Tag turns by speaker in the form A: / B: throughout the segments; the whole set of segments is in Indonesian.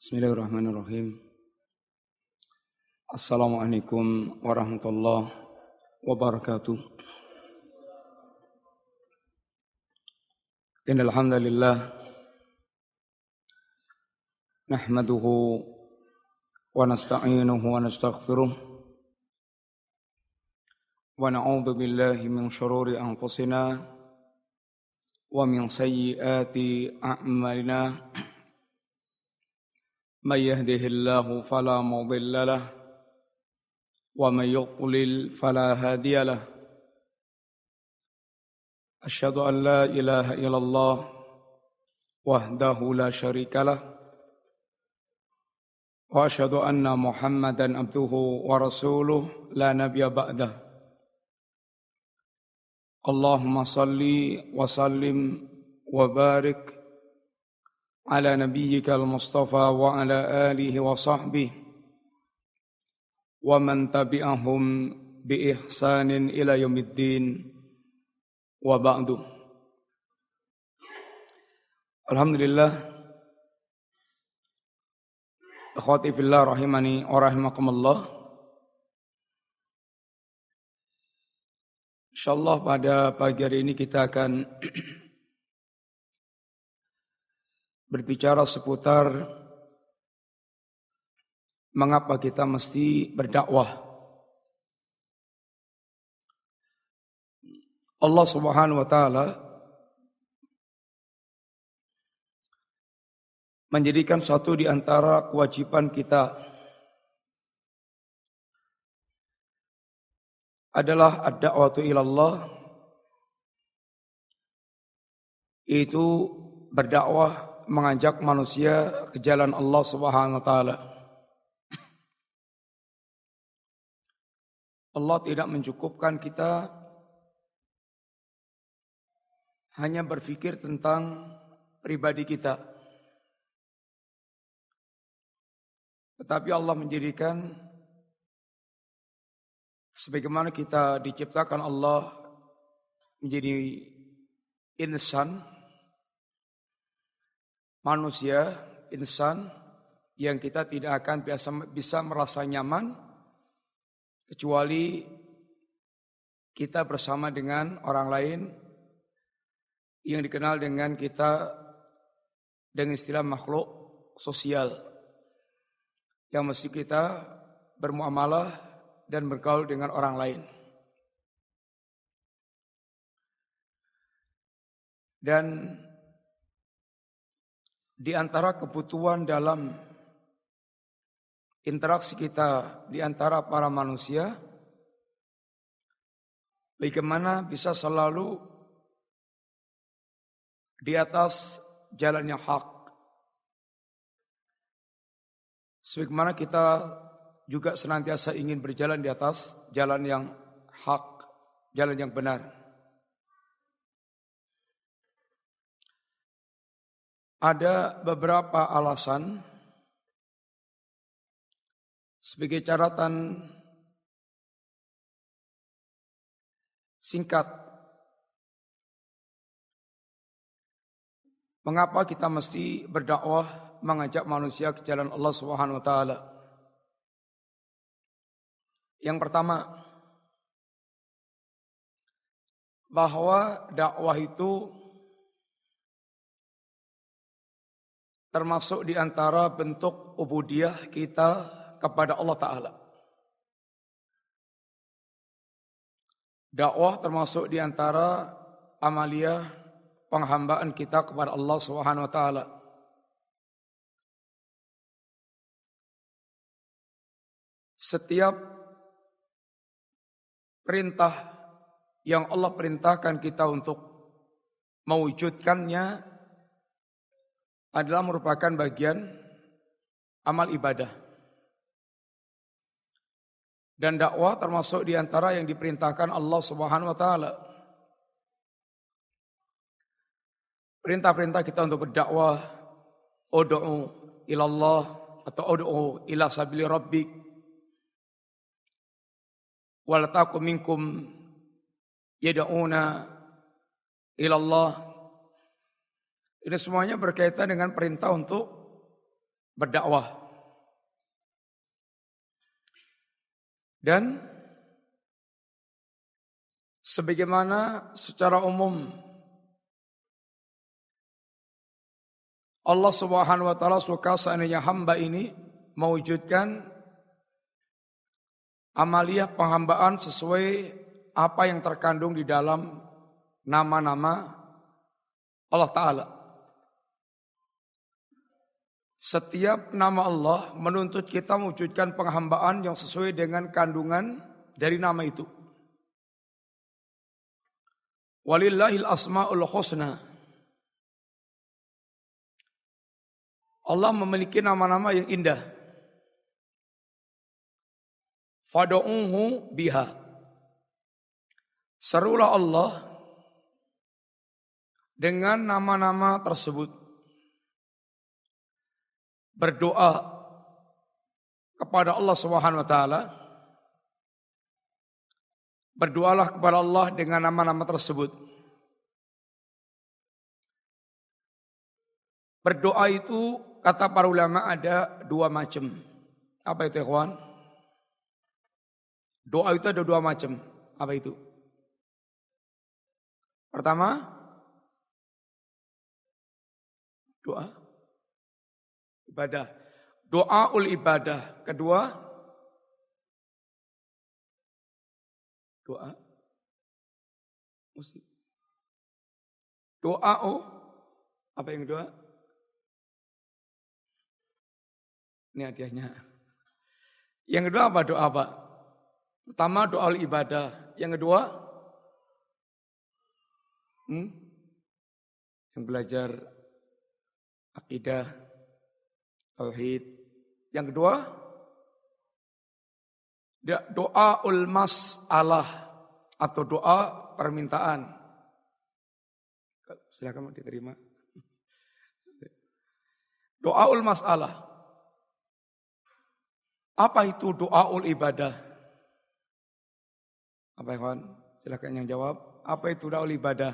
A: Bismillahirrahmanirrahim. Assalamualaikum warahmatullahi wabarakatuh. Innal hamdalillah nahmaduhu wa nasta'inuhu wa nastaghfiruh wa na'udzu billahi min shururi anfusina wa min sayyiati a'malina. من يهده الله فلا مضل له ومن يضلل فلا هادي له أشهد أن لا إله إلا الله وحده لا شريك له وأشهد أن محمدا عبده ورسوله لا نبي بعده اللهم صل وسلم وبارك على نبيك المصطفى وعلى آله وصحبه ومن تبعهم بإحسان إلى يوم الدين وبعد. Alhamdulillah, akhwati fillah rahimani wa rahimakumullah. Insyaallah pada pagi hari ini kita akan berbicara seputar mengapa kita mesti berdakwah. Allah Subhanahu wa taala menjadikan satu di antara kewajiban kita adalah ad-da'watu ilallah, yaitu berdakwah, mengajak manusia ke jalan Allah Subhanahu wa taala. Allah tidak mencukupkan kita hanya berpikir tentang pribadi kita, tetapi Allah menjadikan sebagaimana kita diciptakan Allah menjadi insan, manusia, insan yang kita tidak akan bisa merasa nyaman kecuali kita bersama dengan orang lain yang dikenal dengan kita dengan istilah makhluk sosial yang mesti kita bermuamalah dan bergaul dengan orang lain. Dan di antara kebutuhan dalam interaksi kita di antara para manusia, bagaimana bisa selalu di atas jalan yang hak. Sebagaimana kita juga senantiasa ingin berjalan di atas jalan yang hak, jalan yang benar. Ada beberapa alasan sebagai catatan singkat mengapa kita mesti berdakwah, mengajak manusia ke jalan Allah Subhanahu wa taala. Yang pertama, bahwa dakwah itu termasuk di antara bentuk ubudiyah kita kepada Allah Ta'ala. Dakwah termasuk di antara amaliyah penghambaan kita kepada Allah Subhanahu wa taala. Setiap perintah yang Allah perintahkan kita untuk mewujudkannya adalah merupakan bagian amal ibadah. Dan dakwah termasuk di antara yang diperintahkan Allah Subhanahu wa taala. Perintah-perintah kita untuk berdakwah, ud'u ilallah atau ud'u ila sabili rabbik. Wal takum minkum yad'una ilallah. Ini semuanya berkaitan dengan perintah untuk berdakwah. Dan sebagaimana secara umum Allah Subhanahu wa taala suka seandainya hamba ini mewujudkan amaliyah penghambaan sesuai apa yang terkandung di dalam nama-nama Allah Ta'ala. Setiap nama Allah menuntut kita mewujudkan penghambaan yang sesuai dengan kandungan dari nama itu. Walillahil asma'ul husna. Allah memiliki nama-nama yang indah. Fad'uhu biha. Serulah Allah dengan nama-nama tersebut. Berdoa kepada Allah Subhanahu wa taala. Berdoalah kepada Allah dengan nama-nama tersebut. Berdoa itu kata para ulama ada dua macam. Apa itu, ikhwan? Doa itu ada dua macam. Apa itu? Pertama, doa ibadah. Doaul ibadah. Kedua, doa musik. Doa apa yang doa? Ini hadiahnya. Yang kedua apa? Doa apa? Pertama doa ibadah. Yang kedua, yang belajar akidah, tauhid. Yang kedua, doaul mas'alah atau doa permintaan. Silakan diterima. Doaul mas'alah. Apa itu doaul ibadah? Apa ikhwan? Silakan yang jawab. Apa itu doaul ibadah?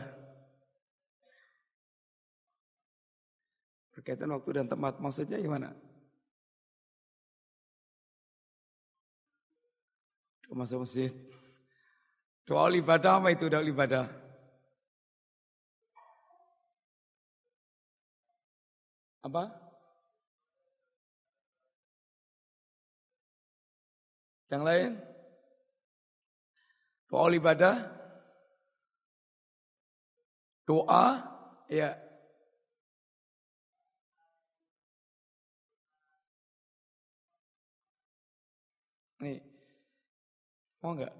A: Berkaitan waktu dan tempat, maksudnya gimana? Masuk masjid. Doaul ibadah, apa itu doaul ibadah? Apa? Yang lain? Doa ibadah? Doa, ya. Nih, mau enggak?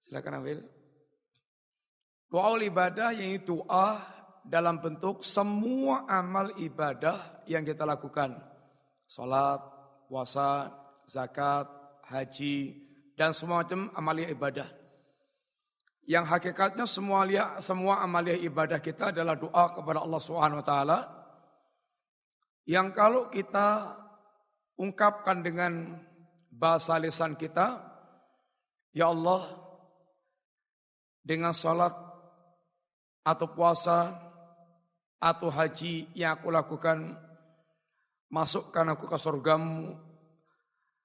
A: Silakan ambil. Doa ibadah yaitu doa dalam bentuk semua amal ibadah yang kita lakukan. Salat, puasa, zakat, haji, dan semua macam amalia ibadah. Yang hakikatnya semua amalia ibadah kita adalah doa kepada Allah Subhanahu wa taala. Yang kalau kita ungkapkan dengan bahasa lisan kita, ya Allah, dengan salat atau puasa atau haji yang aku lakukan, masukkan aku ke surgamu,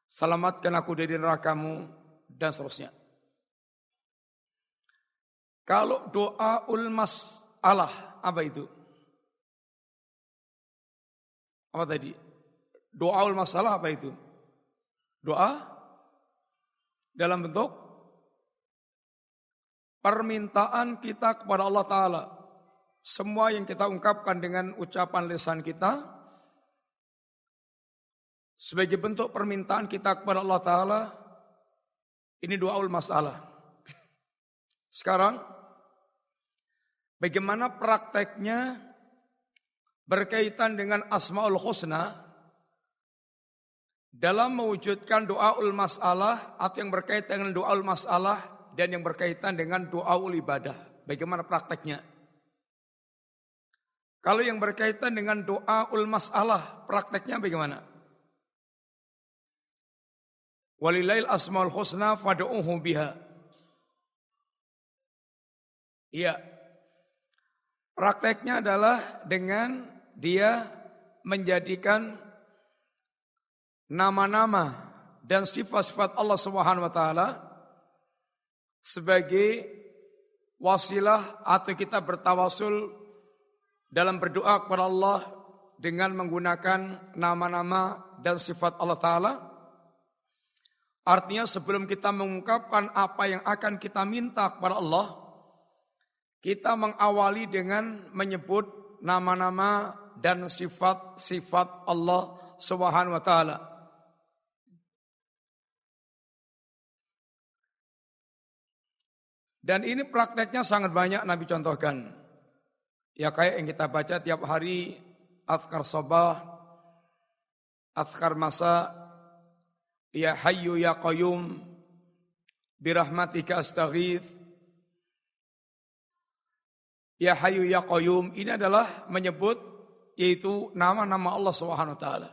A: selamatkan aku dari nerakamu, dan seterusnya. Kalau doaul mas'alah, apa itu? Apa tadi? Doaul mas'alah apa itu? Doa dalam bentuk permintaan kita kepada Allah Ta'ala. Semua yang kita ungkapkan dengan ucapan lisan kita sebagai bentuk permintaan kita kepada Allah Ta'ala, ini doaul mas'alah. Sekarang, bagaimana prakteknya berkaitan dengan Asmaul Husna dalam mewujudkan doaul mas'alah atau yang berkaitan dengan doaul mas'alah dan yang berkaitan dengan doaul ibadah. Bagaimana prakteknya? Kalau yang berkaitan dengan doaul mas'alah, prakteknya bagaimana? Walillahil asmaul husna fad'uhu biha. Iya. Prakteknya adalah dengan dia menjadikan nama-nama dan sifat-sifat Allah Subhanahu wa taala sebagai wasilah atau kita bertawasul dalam berdoa kepada Allah dengan menggunakan nama-nama dan sifat Allah taala. Artinya sebelum kita mengungkapkan apa yang akan kita minta kepada Allah, kita mengawali dengan menyebut nama-nama dan sifat-sifat Allah Subhanahu wa taala. Dan ini prakteknya sangat banyak Nabi contohkan. Ya kayak yang kita baca tiap hari, azkar sabah, azkar masa, ya hayyu ya qayyum, birahmatika astaghith. Ya hayyu ya qayyum, ini adalah menyebut yaitu nama-nama Allah Subhanahu wa taala.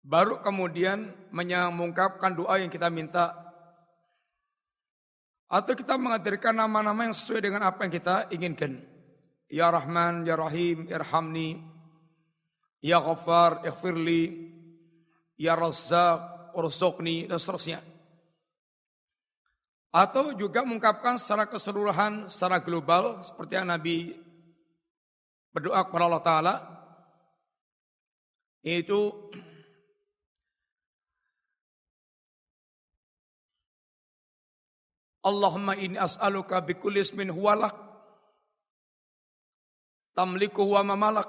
A: Baru kemudian mengungkapkan doa yang kita minta. Atau kita menghadirkan nama-nama yang sesuai dengan apa yang kita inginkan. Ya Rahman, Ya Rahim, Irhamni. Ya Ghaffar, Ighfirli. Ya Razzaq, Urzuqni, dan seterusnya. Atau juga mengungkapkan secara keseluruhan, secara global, seperti yang Nabi berdoa kepada Allah Ta'ala. Yaitu Allahumma inni as'aluka bikulli ismin huwalak tamliku huwa mamalak.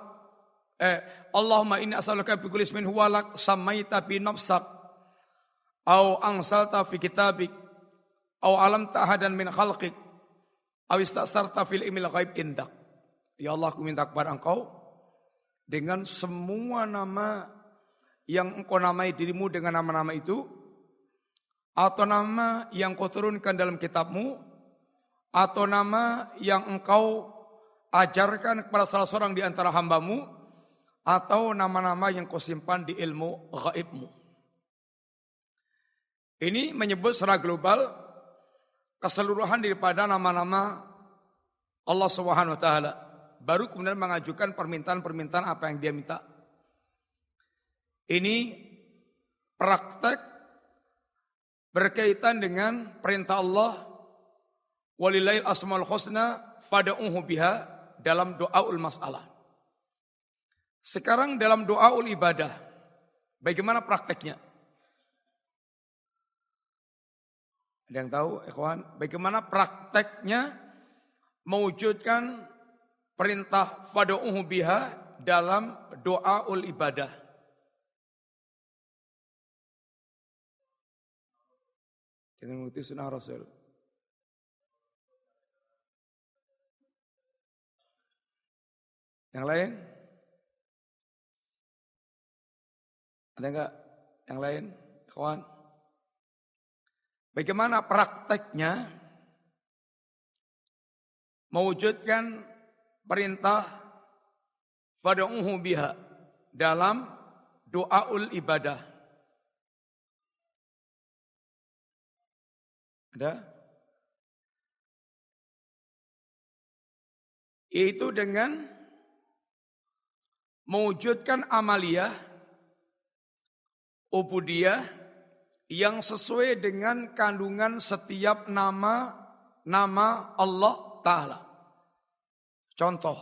A: Allahumma inni as'aluka bikulli ismin huwalak samaita bi nafsak au ansalta fi kitabik au alamta ahadan min khalqik au istasarta fil ilmil ghaib indak. Ya Allah, aku minta kepada Engkau dengan semua nama yang Engkau namai dirimu dengan nama-nama itu, atau nama yang kau turunkan dalam kitabmu, atau nama yang engkau ajarkan kepada salah seorang di antara hambamu, atau nama-nama yang kau simpan di ilmu ghaibmu. Ini menyebut secara global keseluruhan daripada nama-nama Allah Subhanahu wa taala. Baru kemudian mengajukan permintaan-permintaan apa yang dia minta. Ini praktek berkaitan dengan perintah Allah walillahil asmaul husna fad'uhu biha dalam doaul masalah. Sekarang dalam doaul ibadah, bagaimana prakteknya? Ada yang tahu, ikhwan? Bagaimana prakteknya mewujudkan perintah fad'uhu biha dalam doaul ibadah? Dengan mengikuti sunnah Rasul. Yang lain? Ada enggak yang lain, kawan? Bagaimana prakteknya mewujudkan perintah fad'uhu biha dalam doaul ibadah? Ada? Yaitu dengan mewujudkan amaliyah, ubudiyah yang sesuai dengan kandungan setiap nama Allah Ta'ala. Contoh,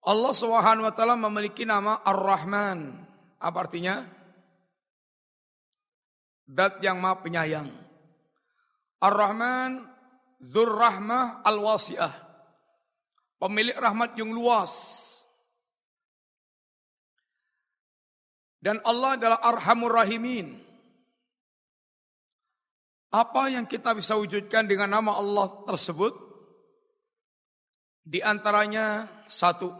A: Allah Subhanahu wa taala memiliki nama Ar-Rahman. Apa artinya? Zat yang Maha Penyayang. Ar-Rahman Dzur Rahmah Al-Wasi'ah. Pemilik rahmat yang luas. Dan Allah adalah Arhamur Rahimin. Apa yang kita bisa wujudkan dengan nama Allah tersebut? Di antaranya satu,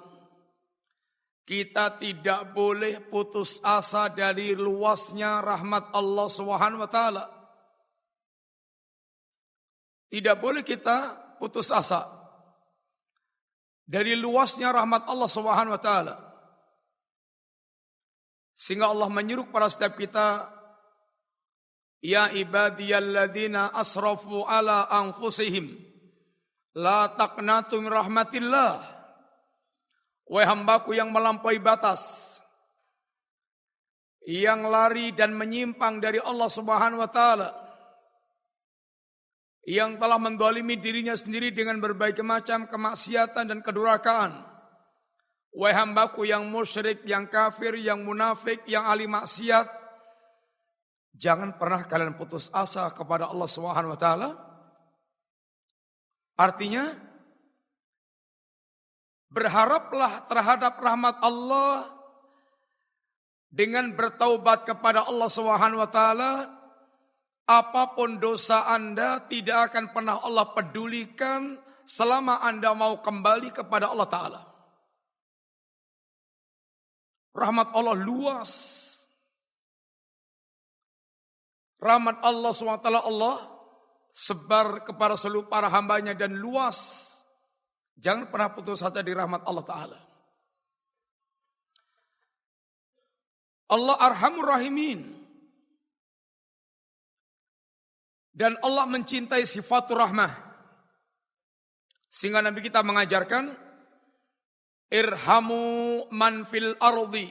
A: kita tidak boleh putus asa dari luasnya rahmat Allah Subhanahu wa taala. Tidak boleh kita putus asa dari luasnya rahmat Allah Subhanahu wa taala. Sehingga Allah menyuruh pada setiap kita, ya ibadiyalladzina asrafu ala anfusihim la taqnatu min rahmatillah Wahai hambaku yang melampaui batas, yang lari dan menyimpang dari Allah Subhanahu wa taala, yang telah mendolimi dirinya sendiri dengan berbagai macam kemaksiatan dan kedurhakaan. Wahai hambaku yang musyrik, yang kafir, yang munafik, yang ahli maksiat, jangan pernah kalian putus asa kepada Allah Subhanahu wa taala. Artinya, berharaplah terhadap rahmat Allah dengan bertaubat kepada Allah Subhanahu wa taala. Apapun dosa Anda tidak akan pernah Allah pedulikan selama Anda mau kembali kepada Allah taala. Rahmat Allah luas. Rahmat Allah SWT Allah sebar kepada seluruh para hambanya dan luas. Jangan pernah putus asa di rahmat Allah Ta'ala. Allah Arhamur Rahimin. Dan Allah mencintai sifatur rahmah. Sehingga Nabi kita mengajarkan, irhamu man fil ardi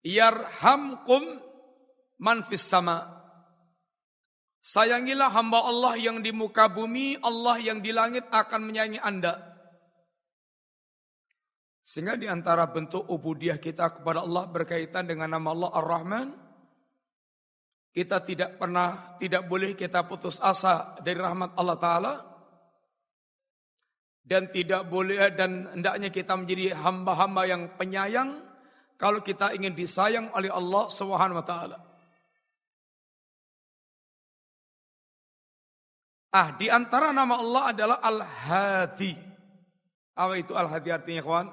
A: yarhamkum man fis sama. Sayangilah hamba Allah yang di muka bumi, Allah yang di langit akan menyayangi Anda. Sehingga di antara bentuk ubudiyah kita kepada Allah berkaitan dengan nama Allah Ar-Rahman, kita tidak boleh kita putus asa dari rahmat Allah Ta'ala, dan tidak boleh dan hendaknya kita menjadi hamba-hamba yang penyayang kalau kita ingin disayang oleh Allah Subhanahu wa taala. Di antara nama Allah adalah Al-Hadi. Apa itu Al-Hadi artinya, kawan?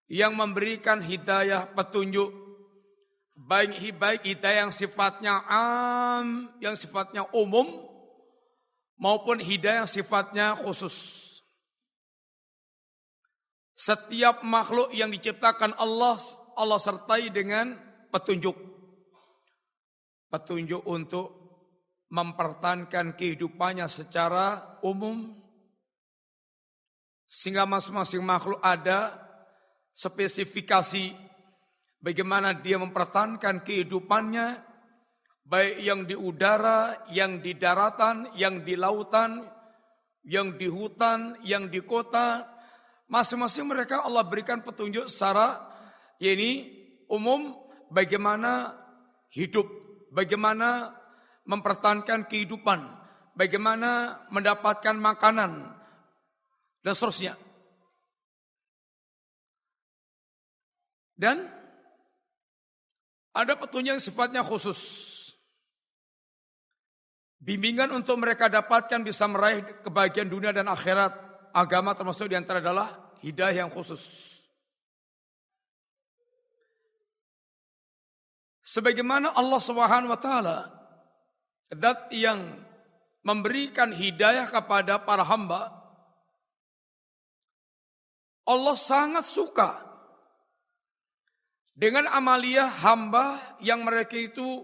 A: Yang memberikan hidayah, petunjuk. Baik hidayah yang sifatnya am, yang sifatnya umum, maupun hidayah yang sifatnya khusus. Setiap makhluk yang diciptakan Allah sertai dengan petunjuk. Petunjuk untuk mempertahankan kehidupannya secara umum, sehingga masing-masing makhluk ada spesifikasi bagaimana dia mempertahankan kehidupannya, baik yang di udara, yang di daratan, yang di lautan, yang di hutan, yang di kota. Masing-masing mereka Allah berikan petunjuk secara umum bagaimana hidup, bagaimana mempertahankan kehidupan, bagaimana mendapatkan makanan, dan seterusnya. Dan ada petunjuk yang sifatnya khusus. Bimbingan untuk mereka dapatkan bisa meraih kebahagiaan dunia dan akhirat. Agama termasuk diantara adalah hidayah yang khusus. Sebagaimana Allah Subhanahu wa taala, zat yang memberikan hidayah kepada para hamba, Allah sangat suka dengan amalia hamba yang mereka itu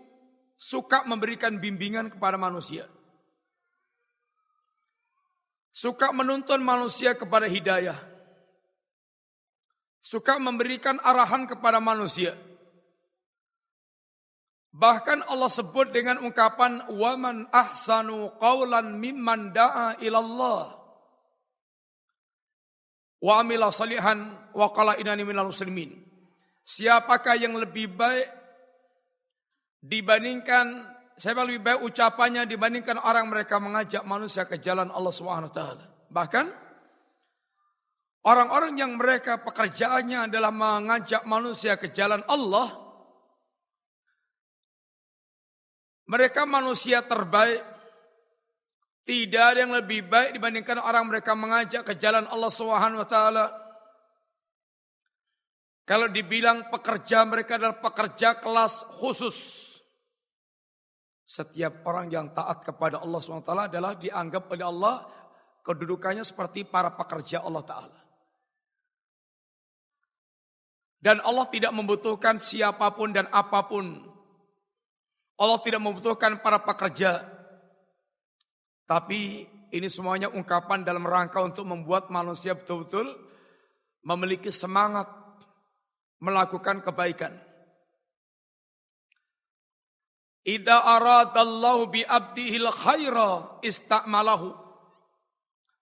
A: suka memberikan bimbingan kepada manusia. Suka menuntun manusia kepada hidayah. Suka memberikan arahan kepada manusia. Bahkan Allah sebut dengan ungkapan waman ahsanu qawlan mimman da'a ilallah wa amila salihan wa qala innani minal muslimin. Siapakah yang lebih baik dibandingkan, siapa lebih baik ucapannya dibandingkan orang mereka mengajak manusia ke jalan Allah Subhanahu wa taala. Bahkan orang-orang yang mereka pekerjaannya adalah mengajak manusia ke jalan Allah, mereka manusia terbaik. Tidak ada yang lebih baik dibandingkan orang mereka mengajak ke jalan Allah Subhanahu wa taala. Kalau dibilang pekerja, mereka adalah pekerja kelas khusus. Setiap orang yang taat kepada Allah SWT adalah dianggap oleh Allah kedudukannya seperti para pekerja Allah Ta'ala. Dan Allah tidak membutuhkan siapapun dan apapun. Allah tidak membutuhkan para pekerja. Tapi Ini semuanya ungkapan dalam rangka untuk membuat manusia betul-betul memiliki semangat melakukan kebaikan. Idza aradallahu bi abdihil khaira ista'malahu.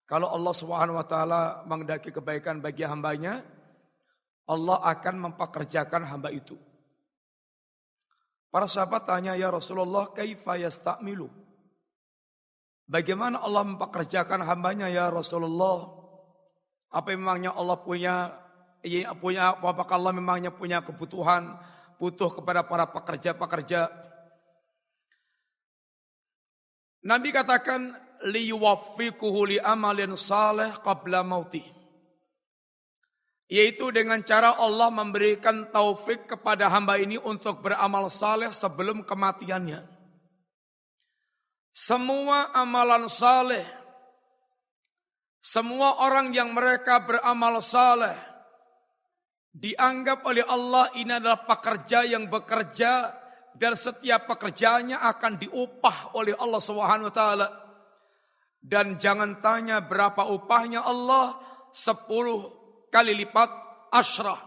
A: Kalau Allah Subhanahu wa taala menghendaki kebaikan bagi hambanya, Allah akan mempekerjakan hamba itu. Para sahabat tanya, ya Rasulullah, kaifa yasta'milu? Bagaimana Allah mempekerjakan hambanya ya Rasulullah? Apa memangnya Allah apakah Allah memangnya punya kebutuhan, butuh kepada para pekerja-pekerja? Nabi katakan, liyuwaffiquhu li amalin salih qabla mautih. Yaitu dengan cara Allah memberikan taufik kepada hamba ini untuk beramal saleh sebelum kematiannya. Semua amalan saleh, semua orang yang mereka beramal saleh, dianggap oleh Allah ini adalah pekerja yang bekerja dan setiap pekerjaannya akan diupah oleh Allah Subhanahu wa taala. Dan jangan tanya berapa upahnya Allah, 10 kali lipat asyrah.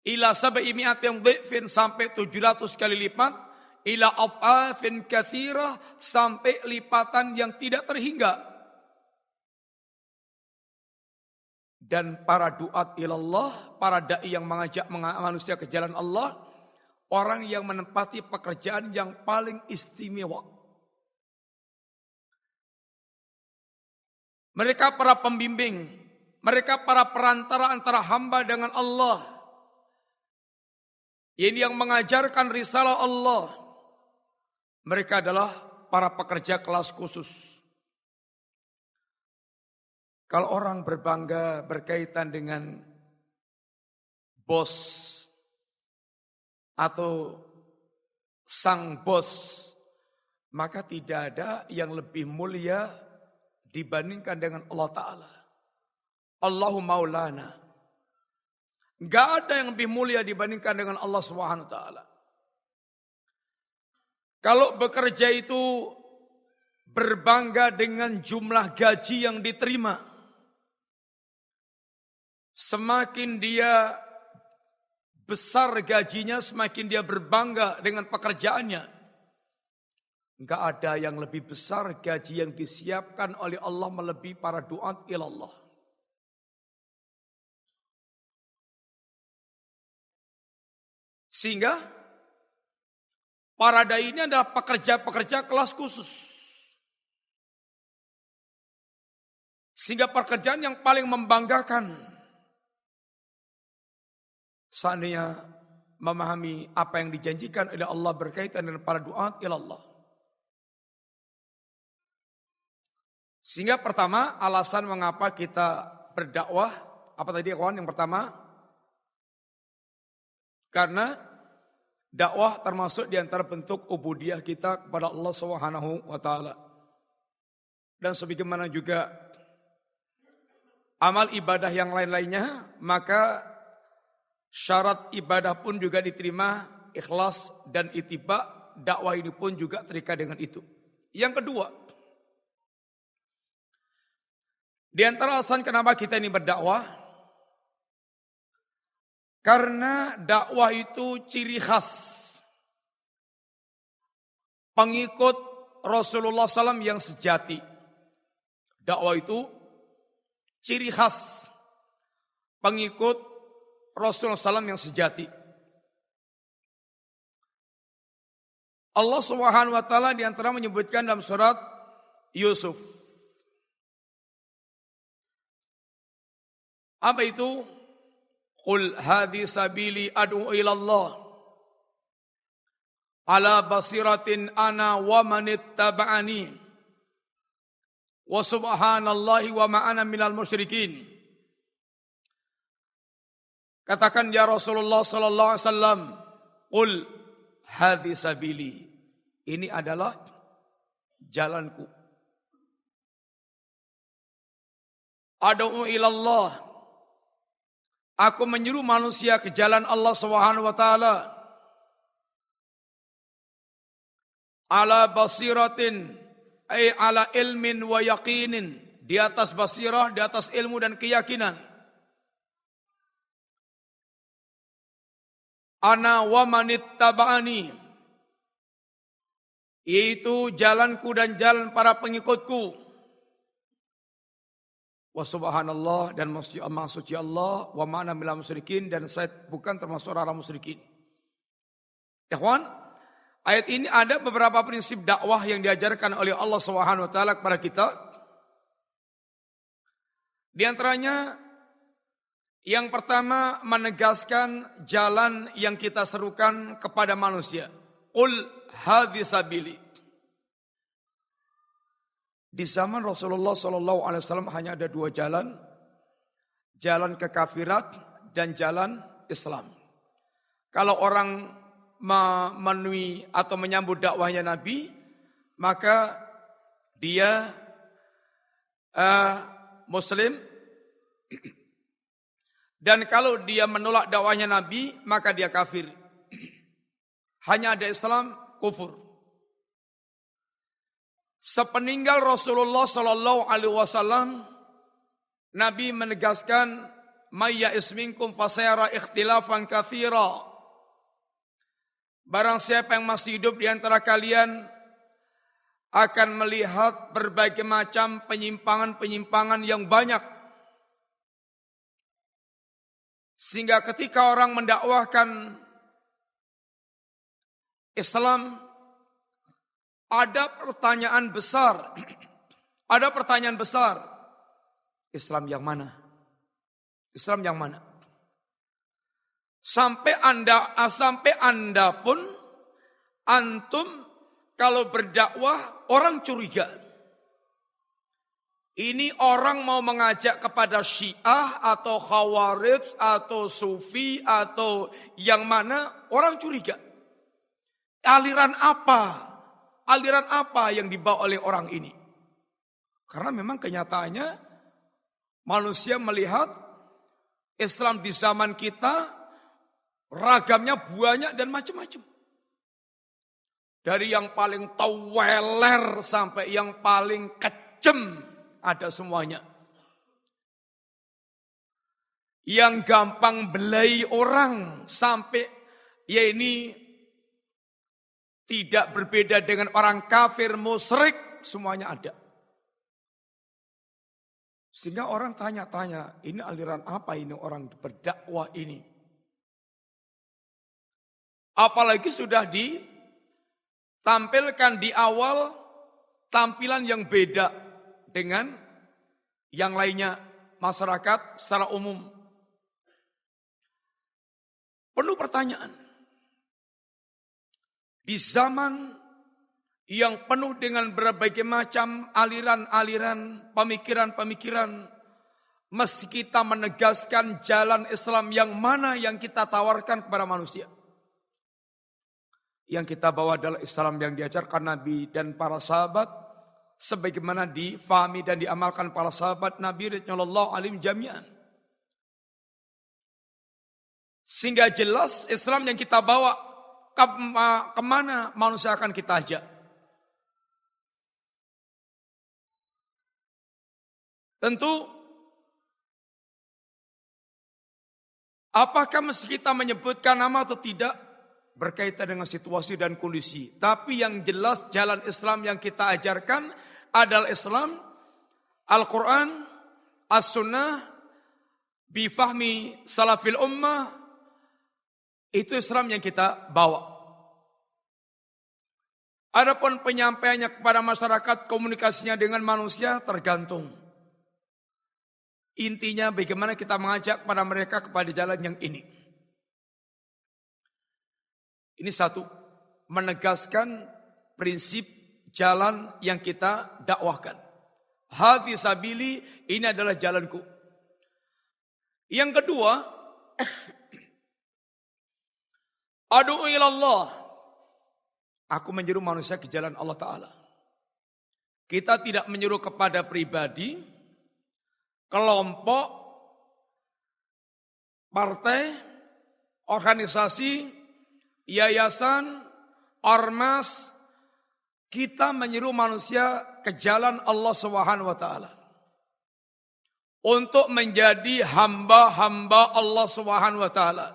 A: Ila sab'i mi'atin dhifin sampai 700 kali lipat. Ila af'afin katsirah sampai lipatan yang tidak terhingga. Dan para duat ilallah, para dai yang mengajak manusia ke jalan Allah, orang yang menempati pekerjaan yang paling istimewa. Mereka para pembimbing, mereka para perantara antara hamba dengan Allah. Ini yang mengajarkan risalah Allah. Mereka adalah para pekerja kelas khusus. Kalau orang berbangga berkaitan dengan bos atau sang bos, maka tidak ada yang lebih mulia dibandingkan dengan Allah Ta'ala. Allahu maulana. Gak ada yang lebih mulia dibandingkan dengan Allah Subhanahu wa taala. Kalau bekerja itu berbangga dengan jumlah gaji yang diterima, semakin dia besar gajinya, semakin dia berbangga dengan pekerjaannya. Enggak ada yang lebih besar gaji yang disiapkan oleh Allah melebihi para duat ilallah. Sehingga para dai ini adalah pekerja-pekerja kelas khusus. Sehingga pekerjaan yang paling membanggakan. Seandainya memahami apa yang dijanjikan oleh Allah berkaitan dengan para duat ilallah. Sehingga pertama alasan mengapa kita berdakwah. Apa tadi kawan yang pertama? Karena dakwah termasuk di antara bentuk ubudiyah kita kepada Allah Subhanahu wa taala. Dan sebagaimana juga amal ibadah yang lain-lainnya, maka syarat ibadah pun juga diterima, ikhlas dan ittiba. Dakwah ini pun juga terikat dengan itu. Yang kedua, di antara alasan kenapa kita ini berdakwah, karena dakwah itu ciri khas pengikut Rasulullah SAW yang sejati. Dakwah itu ciri khas pengikut Rasulullah SAW yang sejati. Allah Subhanahu wa taala di antara menyebutkan dalam surat Yusuf. Apa itu? Qul hadhi sabili ad'u ila Allah ala basiratin ana wa manittaba'ani wa subhanallahi wa ma ana minal musyrikin. Katakan ya Rasulullah sallallahu alaihi wasallam, qul hadhi sabili, ini adalah jalanku. Ad'u ila Allah, aku menyuruh manusia ke jalan Allah Subhanahu wa taala. Ala basiratin, ay ala ilmin wa yaqinin, di atas basirah, di atas ilmu dan keyakinan. Ana wa manittaba'ani, yaitu jalanku dan jalan para pengikutku. Wa subhanallah, dan maha suci Allah, wa ma'ana minal musyrikin, dan saya bukan termasuk orang musyrikin. Ikhwan, ayat ini ada beberapa prinsip dakwah yang diajarkan oleh Allah Subhanahu wa taala kepada kita. Di antaranya yang pertama, menegaskan jalan yang kita serukan kepada manusia. Qul hadhi sabili. Di zaman Rasulullah SAW hanya ada dua jalan. Jalan kekafirat dan jalan Islam. Kalau orang memenuhi atau menyambut dakwahnya Nabi, maka dia Muslim. Dan kalau dia menolak dakwahnya Nabi, maka dia kafir. Hanya ada Islam, kufur. Sepeninggal Rasulullah sallallahu alaihi wasallam, Nabi menegaskan, "May ya'is minkum fasayara ikhtilafan katsira." Barang siapa yang masih hidup di antara kalian akan melihat berbagai macam penyimpangan-penyimpangan yang banyak. Sehingga ketika orang mendakwahkan Islam, ada pertanyaan besar. Ada pertanyaan besar. Islam yang mana? Islam yang mana? Sampai Anda pun, antum kalau berdakwah orang curiga. Ini orang mau mengajak kepada Syiah atau Khawarij atau Sufi atau yang mana, orang curiga. Aliran apa? Aliran apa yang dibawa oleh orang ini? Karena memang kenyataannya manusia melihat Islam di zaman kita ragamnya banyak dan macam-macam. Dari yang paling taweler sampai yang paling kejem, ada semuanya. Yang gampang belai orang sampai ya ini tidak berbeda dengan orang kafir musyrik, semuanya ada. Sehingga orang tanya-tanya, ini aliran apa ini orang berdakwah ini? Apalagi sudah ditampilkan di awal tampilan yang beda dengan yang lainnya, masyarakat secara umum. Penuh pertanyaan. Di zaman yang penuh dengan berbagai macam aliran-aliran, pemikiran-pemikiran, mesti kita menegaskan jalan Islam yang mana yang kita tawarkan kepada manusia. Yang kita bawa adalah Islam yang diajarkan Nabi dan para sahabat, sebagaimana difahami dan diamalkan para sahabat Nabi radhiyallahu anhum jami'an. Sehingga jelas Islam yang kita bawa kemana manusia akan kita ajak. Tentu, apakah mesti kita menyebutkan nama atau tidak, berkaitan dengan situasi dan kondisi. Tapi yang jelas jalan Islam yang kita ajarkan adalah Islam, Al-Quran, As-Sunnah, bifahmi salafil ummah. Itu Islam yang kita bawa. Adapun penyampaiannya kepada masyarakat, komunikasinya dengan manusia tergantung. Intinya bagaimana kita mengajak kepada mereka kepada jalan yang ini. Ini satu, menegaskan prinsip jalan yang kita dakwahkan. Hadhi sabili, ini adalah jalanku. Yang kedua, Adu'u ilallah, aku menyeru manusia ke jalan Allah Ta'ala. Kita tidak menyeru kepada pribadi, kelompok, partai, organisasi, yayasan, ormas, kita menyeru manusia ke jalan Allah Subhanahu wa taala. Untuk menjadi hamba-hamba Allah Subhanahu wa taala.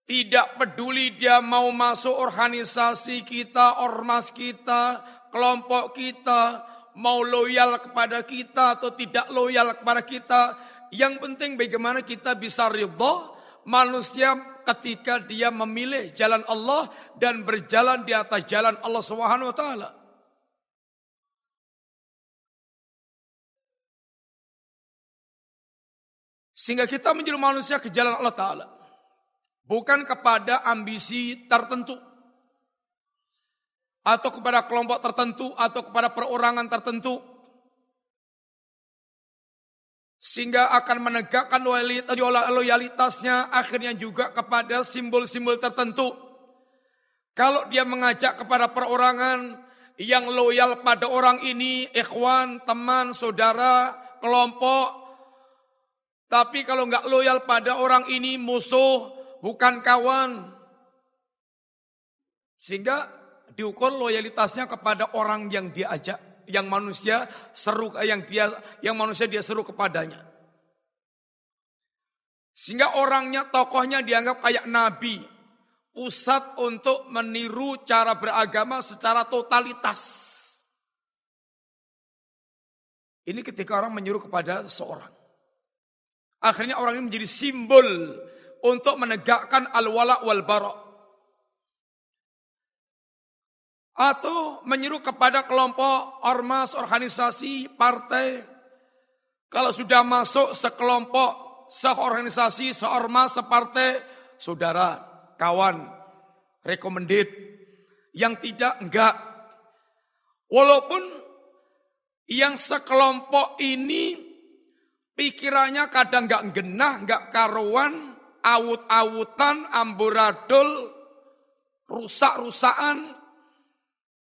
A: Tidak peduli dia mau masuk organisasi kita, ormas kita, kelompok kita, mau loyal kepada kita atau tidak loyal kepada kita. Yang penting bagaimana kita bisa ridha manusia ketika dia memilih jalan Allah dan berjalan di atas jalan Allah Subhanahu wa taala. Sehingga kita menjadi manusia ke jalan Allah Ta'ala. Bukan kepada ambisi tertentu. Atau kepada kelompok tertentu. Atau kepada perorangan tertentu. Sehingga akan menegakkan loyalitasnya akhirnya juga kepada simbol-simbol tertentu. Kalau dia mengajak kepada perorangan yang loyal pada orang ini, ikhwan, teman, saudara, kelompok. Tapi kalau enggak loyal pada orang ini, musuh, bukan kawan. Sehingga diukur loyalitasnya kepada orang yang dia ajak, yang manusia dia seru kepadanya. Sehingga orangnya, tokohnya dianggap kayak nabi, pusat untuk meniru cara beragama secara totalitas. Ini ketika orang menyuruh kepada seseorang. Akhirnya orang ini menjadi simbol untuk menegakkan al-wala wal bara. Atau menyuruh kepada kelompok, ormas, organisasi, partai. Kalau sudah masuk sekelompok, seorganisasi, seormas, separtai, saudara, kawan, recommended. Yang tidak, enggak. Walaupun yang sekelompok ini pikirannya kadang enggak genah, enggak karuan, awut-awutan, amburadul, rusak-rusakan.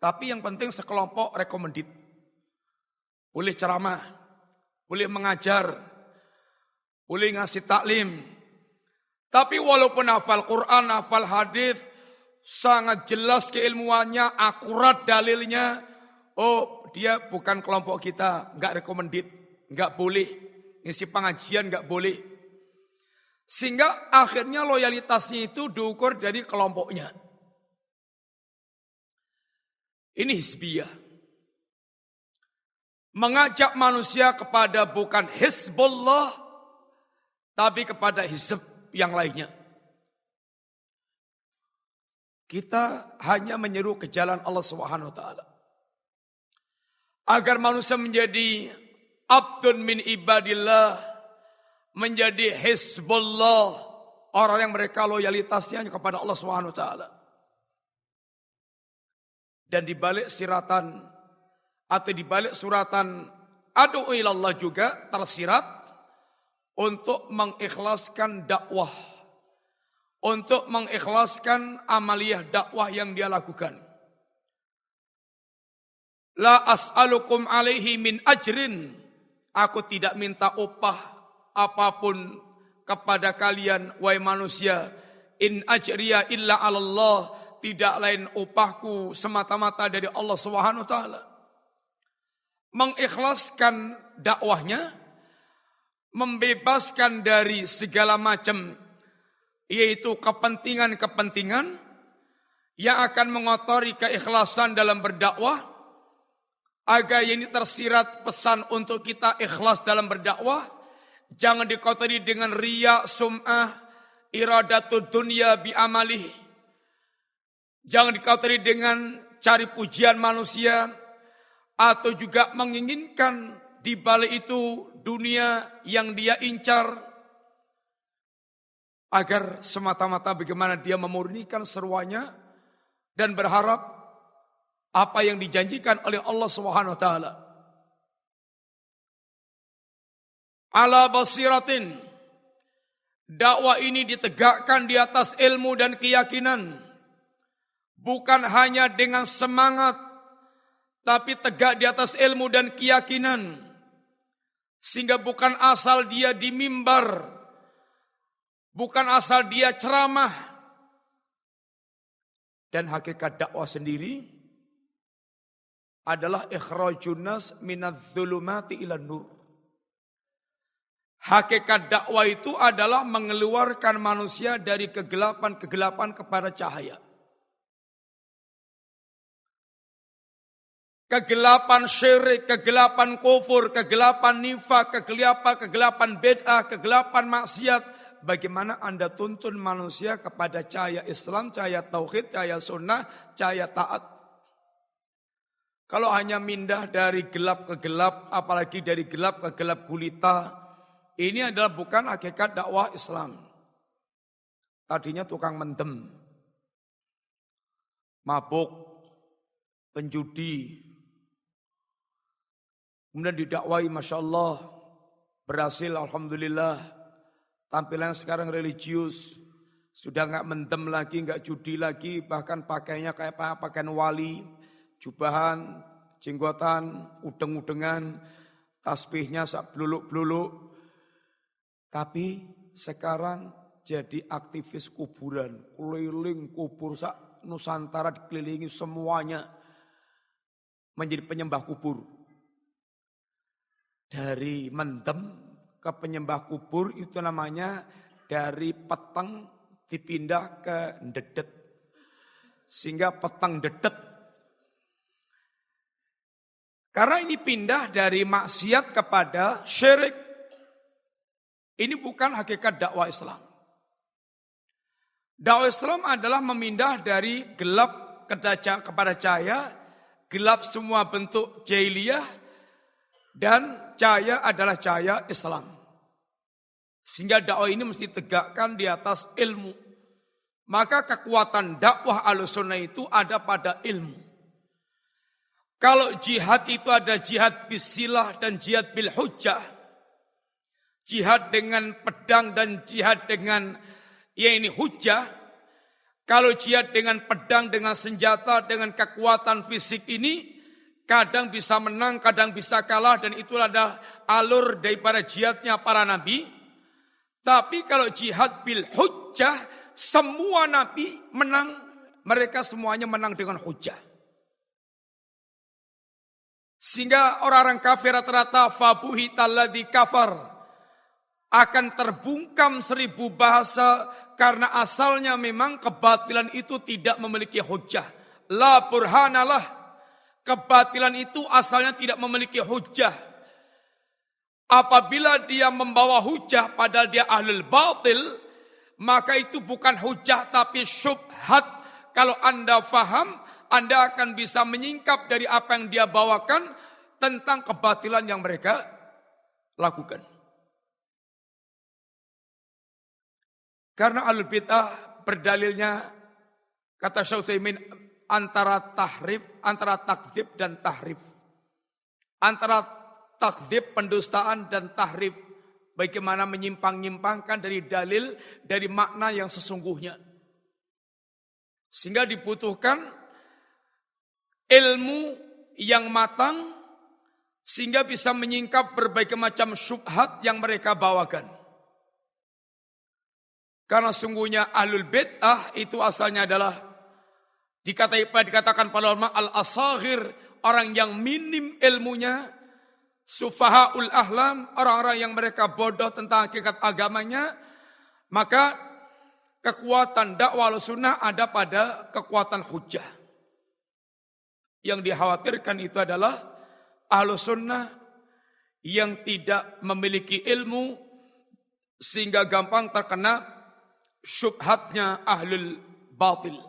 A: Tapi yang penting sekelompok recommended. Boleh ceramah, boleh mengajar, boleh ngasih taklim. Tapi walaupun hafal Quran, hafal hadis, sangat jelas keilmuannya, akurat dalilnya. Oh, dia bukan kelompok kita, enggak recommended, enggak boleh. Ngisi pengajian enggak boleh. Sehingga akhirnya loyalitasnya itu diukur dari kelompoknya. Ini hizbiyah. Mengajak manusia kepada bukan Hizbullah, tapi kepada hizb yang lainnya. Kita hanya menyeru ke jalan Allah Subhanahu wa taala. Agar manusia menjadi abdun min ibadillah, menjadi hizbullah, orang yang mereka loyalitasnya kepada Allah Subhanahu wa taala. Dan di balik siratan atau di balik suratan ad'u ilallah juga tersirat untuk mengikhlaskan dakwah, untuk mengikhlaskan amaliyah dakwah yang dia lakukan. La as'alukum alaihi min ajrin. Aku tidak minta upah apapun kepada kalian, wahai manusia. In ajriya illa 'alallah. Tidak lain upahku semata-mata dari Allah Subhanahu wa taala. Mengikhlaskan dakwahnya, membebaskan dari segala macam, yaitu kepentingan-kepentingan yang akan mengotori keikhlasan dalam berdakwah. Agar ini tersirat pesan untuk kita ikhlas dalam berdakwah. Jangan dikotori dengan riya, sum'ah, iradatul dunya bi amalih. Jangan dikotori dengan cari pujian manusia. Atau juga menginginkan di balik itu dunia yang dia incar. Agar semata-mata bagaimana dia memurnikan seruannya. Dan berharap apa yang dijanjikan oleh Allah Subhanahu wa taala. Ala basiratin. Dakwah ini ditegakkan di atas ilmu dan keyakinan. Bukan hanya dengan semangat, tapi tegak di atas ilmu dan keyakinan. Sehingga bukan asal dia di mimbar, bukan asal dia ceramah, dan hakikat dakwah sendiri adalah ikhrajun nas minadz-dzulumati ilan nur. Hakikat dakwah itu adalah mengeluarkan manusia dari kegelapan-kegelapan kepada cahaya. Kegelapan syirik, kegelapan kufur, kegelapan nifak, kegelapan bid'ah, kegelapan maksiat. Bagaimana Anda tuntun manusia kepada cahaya Islam, cahaya tauhid, cahaya sunnah, cahaya taat. Kalau hanya mindah dari gelap ke gelap, apalagi dari gelap ke gelap gulita, ini adalah bukan hakikat dakwah Islam. Tadinya tukang mendem, mabuk, penjudi, kemudian didakwai, Masya Allah, berhasil, Alhamdulillah. Tampilan sekarang religius, sudah nggak mendem lagi, nggak judi lagi, bahkan pakainya kayak pakaian wali, jubahan, jenggotan, udeng-udengan, tasbihnya sak bluluk-bluluk. Tapi sekarang jadi aktivis kuburan, keliling kubur sak Nusantara dikelilingi semuanya menjadi penyembah kubur. Dari mendem ke penyembah kubur itu namanya dari peteng dipindah ke dedet. Sehingga peteng dedet. Karena ini pindah dari maksiat kepada syirik. Ini bukan hakikat dakwah Islam. Dakwah Islam adalah memindah dari gelap kepada cahaya, gelap semua bentuk jahiliyah, dan cahaya adalah cahaya Islam. Sehingga dakwah ini mesti tegakkan di atas ilmu. Maka kekuatan dakwah Ahlussunnah itu ada pada ilmu. Kalau jihad itu ada jihad bisilah dan jihad bil hujjah. Jihad dengan pedang dan jihad dengan hujjah. Kalau jihad dengan pedang, dengan senjata, dengan kekuatan fisik ini, kadang bisa menang, kadang bisa kalah, dan itulah adalah alur daripada jihadnya para nabi. Tapi kalau jihad bil hujjah, semua nabi menang, mereka semuanya menang dengan hujjah. Sehingga orang-orang kafir rata-rata fabuhitalladzi kafar, akan terbungkam 1000 bahasa karena asalnya memang kebatilan itu tidak memiliki hujjah. La burhanalah. Kebatilan itu asalnya tidak memiliki hujjah. Apabila dia membawa hujjah padahal dia ahlul batil, maka itu bukan hujjah tapi syubhat. Kalau Anda faham, Anda akan bisa menyingkap dari apa yang dia bawakan tentang kebatilan yang mereka lakukan. Karena ahlul bid'ah berdalilnya, kata Syekh Utsaimin, antara takdzib dan tahrif. Antara takdzib, pendustaan, dan tahrif. Bagaimana menyimpang-nyimpangkan dari dalil, dari makna yang sesungguhnya. Sehingga dibutuhkan ilmu yang matang, sehingga bisa menyingkap berbagai macam syubhat yang mereka bawakan. Karena sungguhnya ahlul bid'ah itu asalnya adalah dikatakan pada ulama al-asaghir, orang yang minim ilmunya, sufahaul ahlam, orang-orang yang mereka bodoh tentang hakikat agamanya. Maka kekuatan dakwah Ahlussunnah ada pada kekuatan hujjah. Yang dikhawatirkan itu adalah Ahlussunnah yang tidak memiliki ilmu sehingga gampang terkena syubhatnya ahlul batil.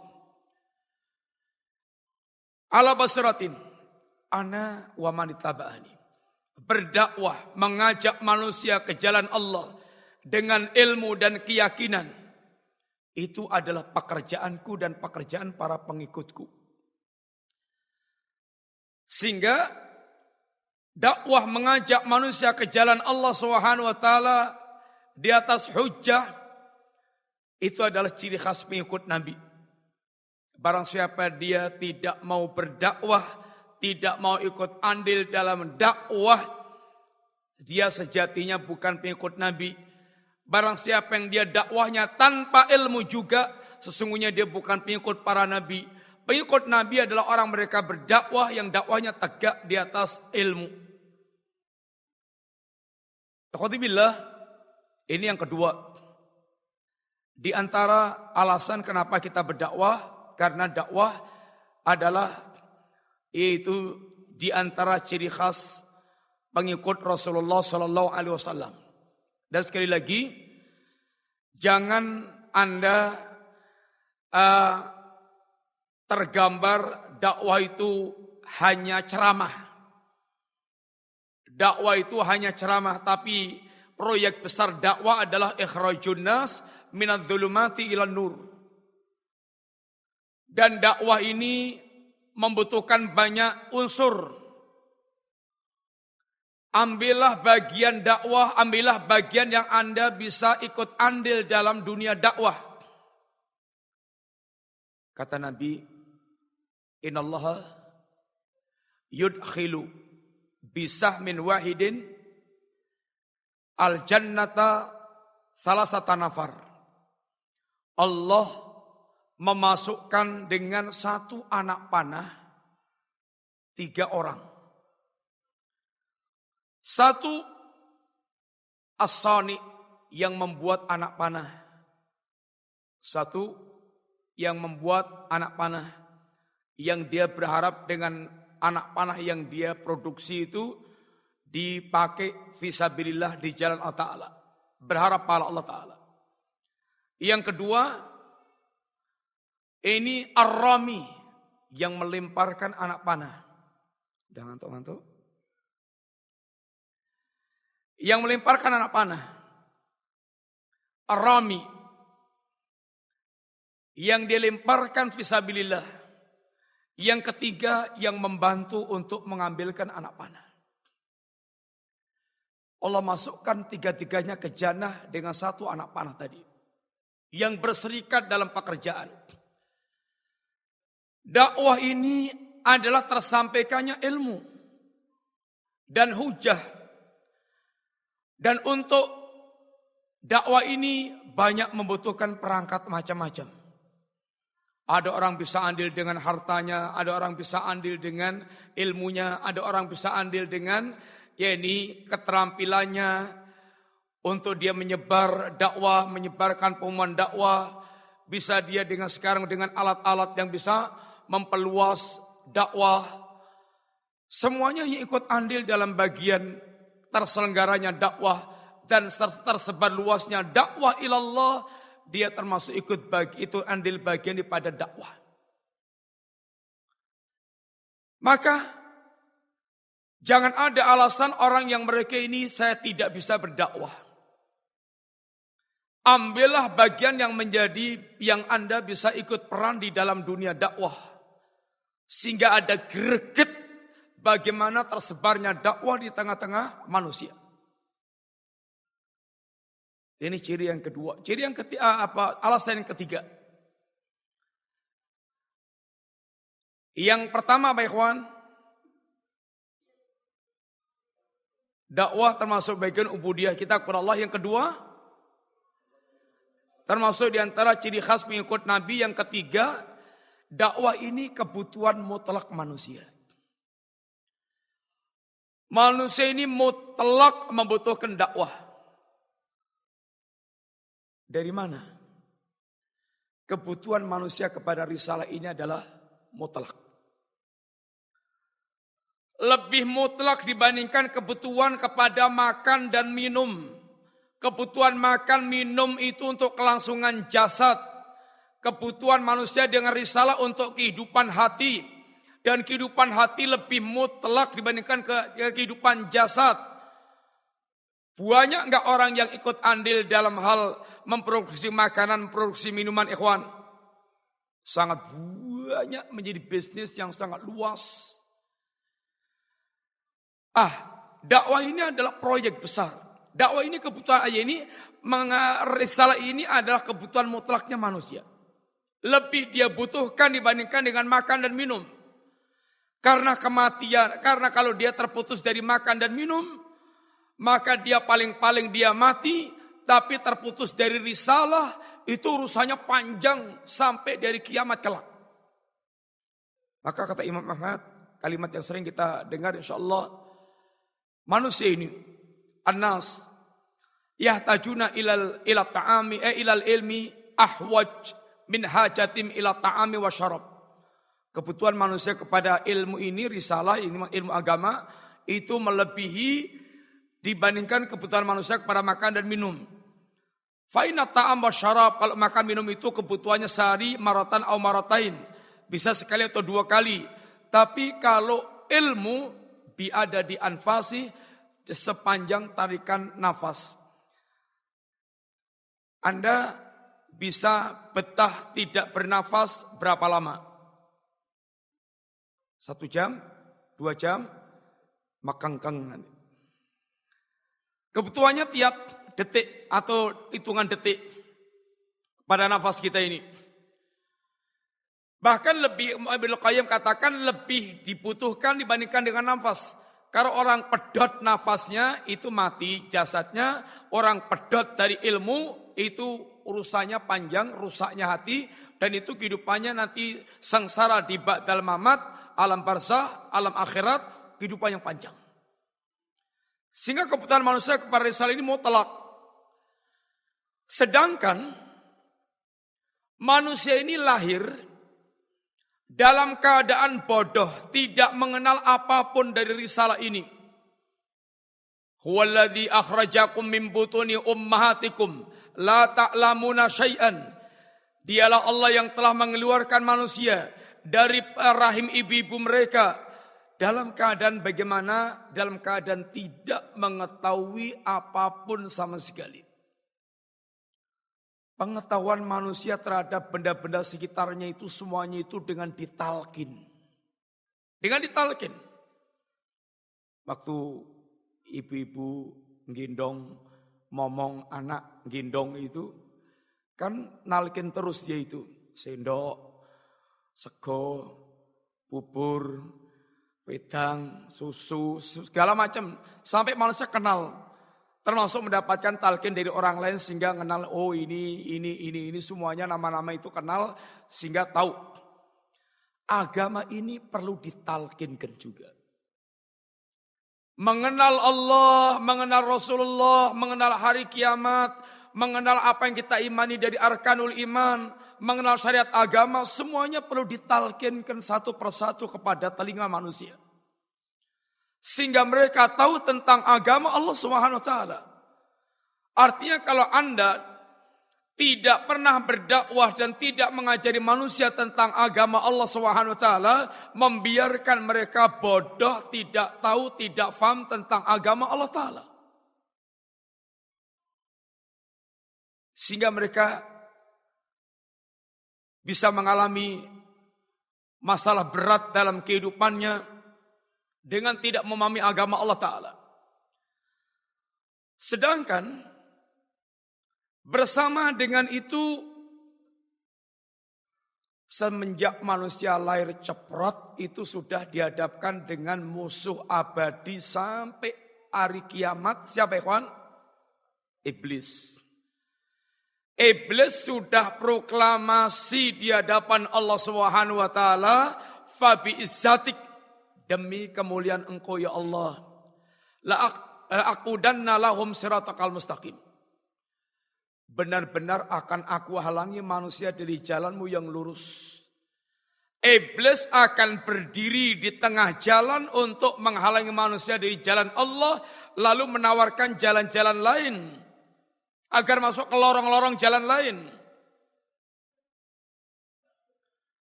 A: Ala basiratin ana wa man ittaba'ani. Berdakwah, mengajak manusia ke jalan Allah dengan ilmu dan keyakinan, itu adalah pekerjaanku dan pekerjaan para pengikutku. Sehingga dakwah mengajak manusia ke jalan Allah Subhanahu wa taala di atas hujjah, itu adalah ciri khas pengikut Nabi. Barang siapa dia tidak mau berdakwah, tidak mau ikut andil dalam dakwah, dia sejatinya bukan pengikut Nabi. Barang siapa yang dia dakwahnya tanpa ilmu juga, sesungguhnya dia bukan pengikut para nabi. Pengikut nabi adalah orang mereka berdakwah yang dakwahnya tegak di atas ilmu. Alhamdulillah, ini yang kedua. Di antara alasan kenapa kita berdakwah, karena dakwah adalah yaitu di antara ciri khas pengikut Rasulullah Sallallahu Alaihi Wasallam. Dan sekali lagi, jangan Anda tergambar dakwah itu hanya ceramah. Dakwah itu hanya ceramah, tapi proyek besar dakwah adalah ikhrajun nas minadz zulumati ilan nur. Dan dakwah ini membutuhkan banyak unsur. Ambillah bagian dakwah, ambillah bagian yang Anda bisa ikut andil dalam dunia dakwah. Kata Nabi, innallaha yudkhilu bisahmin wahidin al jannata salasata nafar. Allah memasukkan dengan satu anak panah 3 orang. Satu as-sani yang membuat anak panah. Satu yang membuat anak panah. Yang dia berharap dengan anak panah yang dia produksi itu dipakai fisabilillah di jalan Allah Ta'ala. Berharap pahala Allah Ta'ala. Yang kedua, ini ar-rami yang melemparkan anak panah. Udah ngantuk-ngantuk? Yang melemparkan anak panah. Ar-rami yang dilemparkan fisabilillah. Yang ketiga yang membantu untuk mengambilkan anak panah. Allah masukkan 3-tiganya ke jannah dengan satu anak panah tadi. Yang berserikat dalam pekerjaan. Dakwah ini adalah tersampaikannya ilmu dan hujah. Dan untuk dakwah ini banyak membutuhkan perangkat macam-macam. Ada orang bisa andil dengan hartanya, ada orang bisa andil dengan ilmunya, ada orang bisa andil dengan keterampilannya untuk dia menyebar dakwah, menyebarkan pengumuman dakwah. Bisa dia dengan sekarang dengan alat-alat yang bisa memperluas dakwah. Semuanya yang ikut andil dalam bagian terselenggaranya dakwah dan tersebar luasnya dakwah ilallah, dia termasuk ikut itu andil bagian daripada dakwah. Maka jangan ada alasan orang yang mereka ini saya tidak bisa berdakwah. Ambillah bagian yang menjadi yang Anda bisa ikut peran di dalam dunia dakwah. Sehingga ada greget bagaimana tersebarnya dakwah di tengah-tengah manusia. Ini ciri yang kedua. Ciri yang ketiga alasan yang ketiga. Yang pertama, Bapak Ikhwan, dakwah termasuk bagian ubudiyah kita kepada Allah. Yang kedua, termasuk di antara ciri khas pengikut Nabi. Yang ketiga, dakwah ini kebutuhan mutlak manusia. Manusia ini mutlak membutuhkan dakwah. Dari mana? Kebutuhan manusia kepada risalah ini adalah mutlak. Lebih mutlak dibandingkan kebutuhan kepada makan dan minum. Kebutuhan makan minum itu untuk kelangsungan jasad. Kebutuhan manusia dengan risalah untuk kehidupan hati. Dan kehidupan hati lebih mutlak dibandingkan kehidupan jasad. Banyak enggak orang yang ikut andil dalam hal memproduksi makanan, memproduksi minuman, ikhwan? Sangat banyak, menjadi bisnis yang sangat luas. Dakwah ini adalah proyek besar. Dakwah ini kebutuhan aja ini, risalah ini adalah kebutuhan mutlaknya manusia. Lebih dia butuhkan dibandingkan dengan makan dan minum. Karena kematian, karena kalau dia terputus dari makan dan minum, maka dia paling-paling dia mati, tapi terputus dari risalah, itu urusannya panjang sampai dari kiamat kelak. Maka kata Imam Ahmad, kalimat yang sering kita dengar insyaallah, manusia ini annas yahtajuna ila ta'ami ilal ilmi ahwaj min hajatim ila ta'ami wa syarab. Kebutuhan manusia kepada ilmu ini, risalah, ilmu agama, itu melebihi dibandingkan kebutuhan manusia kepada makan dan minum. Fa'inna ta'am wa syarab, kalau makan minum itu kebutuhannya sehari maratan au maratain, bisa sekali atau dua kali. Tapi kalau ilmu biada di anfasi, sepanjang tarikan nafas. Anda bisa betah tidak bernafas berapa lama? 1 jam, 2 jam, makangkang nanti. Kebutuhannya tiap detik atau hitungan detik pada nafas kita ini. Bahkan lebih, Ibnu Qayyim katakan lebih dibutuhkan dibandingkan dengan nafas. Karena orang pedot nafasnya itu mati jasadnya, orang pedot dari ilmu itu urusannya panjang, rusaknya hati, dan itu kehidupannya nanti sengsara di ba'dal mamat, alam barzah, alam akhirat, kehidupan yang panjang. Sehingga kebutuhan manusia kepada risalah ini mutlak. Sedangkan manusia ini lahir dalam keadaan bodoh, tidak mengenal apapun dari risalah ini. Huwallazi akhrajakum min butuni ummahatikum la ta'lamuna syai'an. Dialah Allah yang telah mengeluarkan manusia dari rahim ibu-ibu mereka dalam keadaan bagaimana? Dalam keadaan tidak mengetahui apapun sama sekali. Pengetahuan manusia terhadap benda-benda sekitarnya itu semuanya itu dengan ditalkin. Dengan ditalkin. Waktu ibu-ibu gendong, momong anak gendong itu, kan nalkin terus dia itu. Sendok, sego, bubur, wedang, susu, segala macam. Sampai manusia kenal. Termasuk mendapatkan talqin dari orang lain sehingga kenal, oh ini semuanya nama-nama itu kenal sehingga tahu. Agama ini perlu ditalkinkan juga. Mengenal Allah, mengenal Rasulullah, mengenal hari kiamat, mengenal apa yang kita imani dari arkanul iman, mengenal syariat agama, semuanya perlu ditalkinkan satu persatu kepada telinga manusia. Sehingga mereka tahu tentang agama Allah Subhanahu wa taala. Artinya kalau Anda tidak pernah berdakwah dan tidak mengajari manusia tentang agama Allah Subhanahu wa taala, membiarkan mereka bodoh, tidak tahu, tidak faham tentang agama Allah taala. Sehingga mereka bisa mengalami masalah berat dalam kehidupannya dengan tidak memahami agama Allah Ta'ala. Sedangkan bersama dengan itu, semenjak manusia lahir ceprot itu sudah dihadapkan dengan musuh abadi sampai hari kiamat. Siapa ikhwan? Iblis. Iblis sudah proklamasi di hadapan Allah Subhanahu wa taala, fabi izzatik, demi kemuliaan Engkau ya Allah, la'aqudanna lahum siratakal mustaqim. Benar-benar akan aku halangi manusia dari jalanmu yang lurus. Iblis akan berdiri di tengah jalan untuk menghalangi manusia dari jalan Allah, lalu menawarkan jalan-jalan lain agar masuk ke lorong-lorong jalan lain.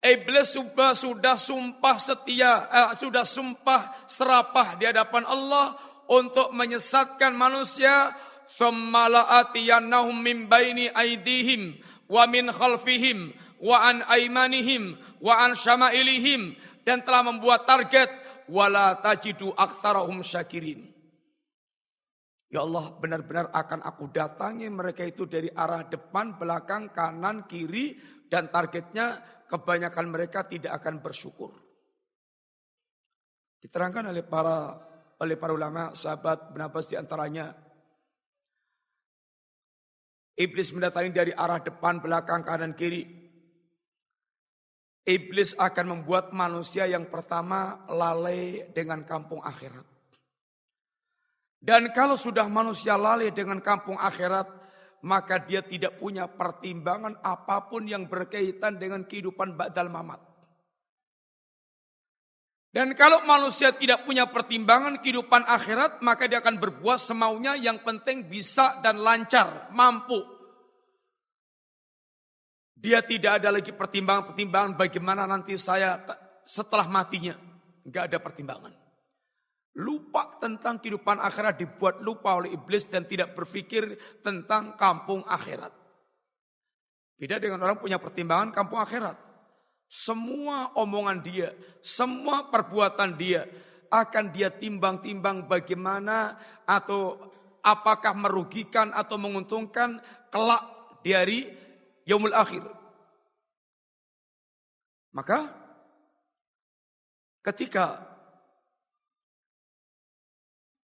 A: Iblis sudah sumpah setia, sudah sumpah serapah di hadapan Allah untuk menyesatkan manusia. Tsumma la'atiyannahum min baini aydihim wa min khalfihim wa an aymanihim wa an syama'ilihim, dan telah membuat target wala tajidu aktsarahum syakirin. Ya Allah, benar-benar akan aku datangi mereka itu dari arah depan, belakang, kanan, kiri, dan targetnya kebanyakan mereka tidak akan bersyukur. Diterangkan oleh para ulama, sahabat, Ibnu Abbas di antaranya. Iblis mendatangi dari arah depan, belakang, kanan, kiri. Iblis akan membuat manusia yang pertama lalai dengan kampung akhirat. Dan kalau sudah manusia lalai dengan kampung akhirat, maka dia tidak punya pertimbangan apapun yang berkaitan dengan kehidupan ba'dal mamat. Dan kalau manusia tidak punya pertimbangan kehidupan akhirat, maka dia akan berbuat semaunya, yang penting bisa dan lancar, mampu. Dia tidak ada lagi pertimbangan-pertimbangan bagaimana nanti saya setelah matinya. Enggak ada pertimbangan. Lupa tentang kehidupan akhirat, dibuat lupa oleh iblis dan tidak berpikir tentang kampung akhirat. Beda dengan orang punya pertimbangan kampung akhirat. Semua omongan dia, semua perbuatan dia akan dia timbang-timbang bagaimana atau apakah merugikan atau menguntungkan kelak dari yaumul akhir. Maka ketika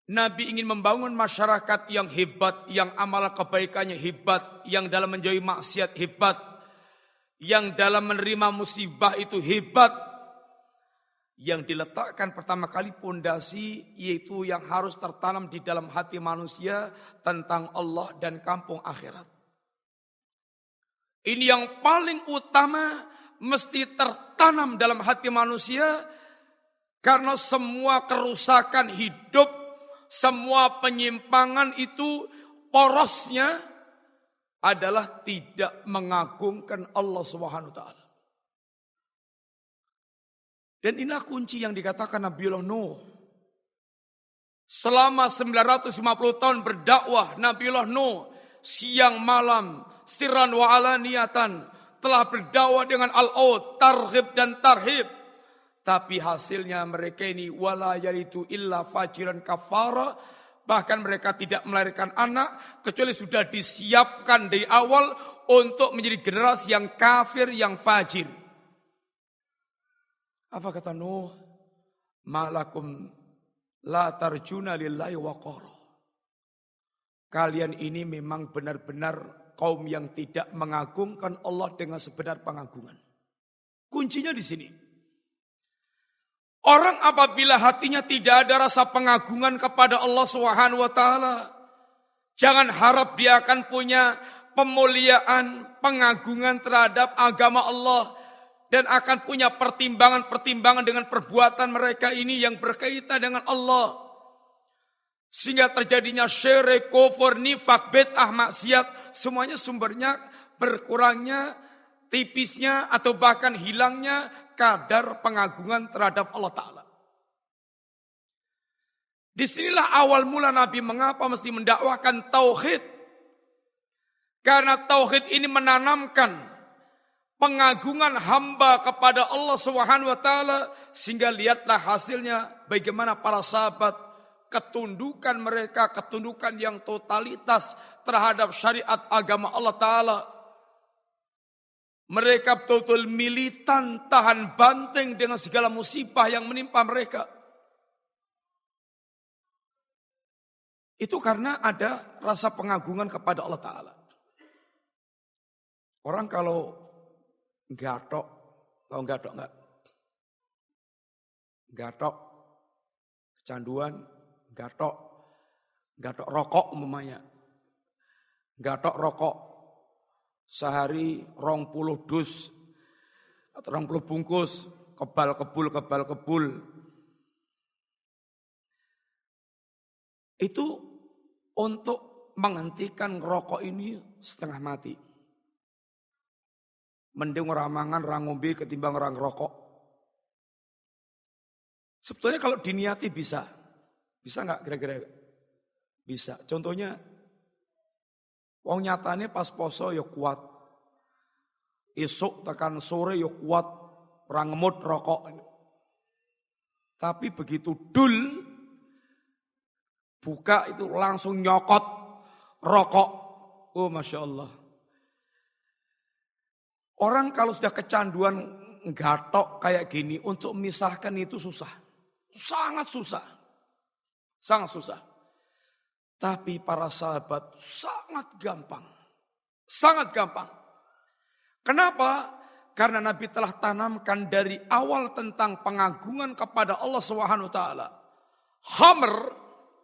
A: Nabi ingin membangun masyarakat yang hebat, yang amal kebaikannya hebat, yang dalam menjauhi maksiat hebat, yang dalam menerima musibah itu hebat, yang diletakkan pertama kali pondasi yaitu yang harus tertanam di dalam hati manusia tentang Allah dan kampung akhirat. Ini yang paling utama mesti tertanam dalam hati manusia, karena semua kerusakan hidup, semua penyimpangan itu porosnya adalah tidak mengagungkan Allah Subhanahu wa taala. Dan inilah kunci yang dikatakan Nabiullah Nuh. Selama 950 tahun berdakwah, Nabiullah Nuh siang malam, sirran wa alaniyatan, telah berdakwah dengan al-aud, targhib dan tarhib. Tapi hasilnya mereka ini wala yalidu illa fajiran kafara. Bahkan mereka tidak melahirkan anak kecuali sudah disiapkan dari awal untuk menjadi generasi yang kafir, yang fajir. Apa kata Nuh? Malakum la tarjuna lillahi waqara. Kalian ini memang benar-benar kaum yang tidak mengagungkan Allah dengan sebenar pengagungan. Kuncinya di sini. Orang apabila hatinya tidak ada rasa pengagungan kepada Allah Subhanahu wa taala, jangan harap dia akan punya pemuliaan, pengagungan terhadap agama Allah dan akan punya pertimbangan-pertimbangan dengan perbuatan mereka ini yang berkaitan dengan Allah. Sehingga terjadinya syirik, kufur, nifak, bid'ah, maksiat, semuanya sumbernya berkurangnya, tipisnya atau bahkan hilangnya kadar pengagungan terhadap Allah Ta'ala. Disinilah awal mula Nabi mengapa mesti mendakwahkan tauhid. Karena tauhid ini menanamkan pengagungan hamba kepada Allah Subhanahu wa taala, sehingga lihatlah hasilnya bagaimana para sahabat ketundukan mereka, ketundukan yang totalitas terhadap syariat agama Allah Ta'ala. Mereka betul-betul militan, tahan banteng dengan segala musibah yang menimpa mereka. Itu karena ada rasa pengagungan kepada Allah Ta'ala. Orang kalau gatok, tahu gatok enggak? Gatok, kecanduan, gatok rokok umpamanya. Gatok rokok. Sehari 20 dus atau 20 bungkus, kebal kebul. Itu untuk menghentikan rokok ini setengah mati. Mending orang mangan, orang ngombe ketimbang orang rokok. Sebetulnya kalau diniati bisa. Bisa enggak kira-kira? Bisa. Contohnya, wong nyatane pas poso ya kuat. Esok tekan sore ya kuat. Orang ngemut rokok. Tapi begitu dul, buka itu langsung nyokot rokok. Oh Masya Allah. Orang kalau sudah kecanduan gatok kayak gini, untuk memisahkan itu susah. Sangat susah. Sangat susah. Tapi para sahabat sangat gampang. Sangat gampang. Kenapa? Karena Nabi telah tanamkan dari awal tentang pengagungan kepada Allah Subhanahu wa taala. Khamr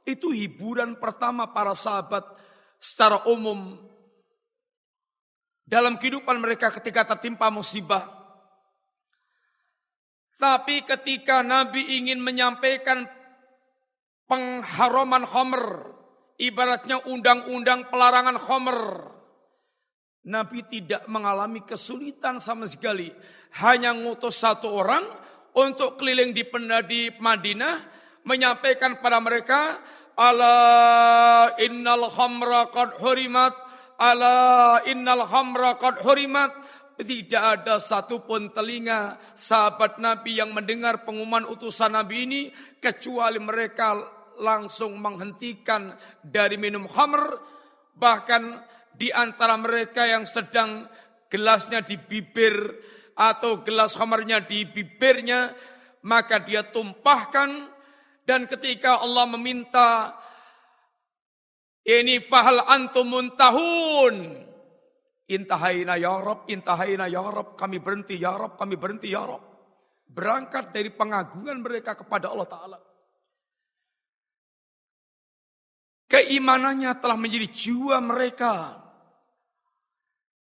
A: itu hiburan pertama para sahabat secara umum dalam kehidupan mereka ketika tertimpa musibah. Tapi ketika Nabi ingin menyampaikan pengharaman khamr, ibaratnya undang-undang pelarangan khamr, Nabi tidak mengalami kesulitan sama sekali. Hanya ngutus satu orang untuk keliling di Madinah, menyampaikan pada mereka, ala innal khamra qad hurimat, ala innal khamra qad hurimat. Tidak ada satupun telinga sahabat Nabi yang mendengar pengumuman utusan Nabi ini, kecuali mereka langsung menghentikan dari minum khamr. Bahkan di antara mereka yang sedang gelasnya di bibir atau gelas khamrnya di bibirnya, maka dia tumpahkan. Dan ketika Allah meminta, ini fahal antum muntahun, intahaina ya Rabb, intahaina ya Rabb, kami berhenti ya Rabb, kami berhenti ya Rabb. Berangkat dari pengagungan mereka kepada Allah Ta'ala. Keimanannya telah menjadi jiwa mereka.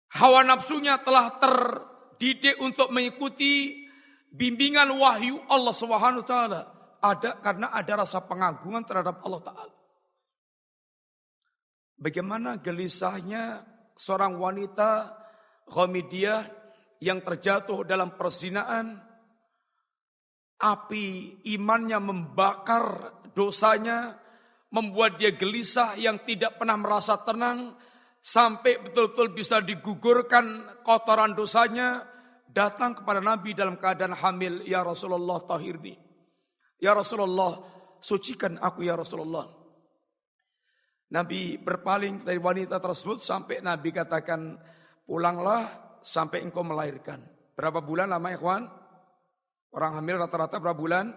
A: Hawa nafsunya telah terdidik untuk mengikuti bimbingan wahyu Allah Subhanahu wa taala. Ada karena ada rasa pengagungan terhadap Allah Ta'ala. Bagaimana gelisahnya seorang wanita Ghamidiyah yang terjatuh dalam perzinaan, api imannya membakar dosanya, membuat dia gelisah yang tidak pernah merasa tenang, sampai betul-betul bisa digugurkan kotoran dosanya, datang kepada Nabi dalam keadaan hamil. Ya Rasulullah, tahirni. Ya Rasulullah, sucikan aku ya Rasulullah. Nabi berpaling dari wanita tersebut sampai Nabi katakan, pulanglah sampai engkau melahirkan. Berapa bulan lama ikhwan? Orang hamil rata-rata berapa bulan?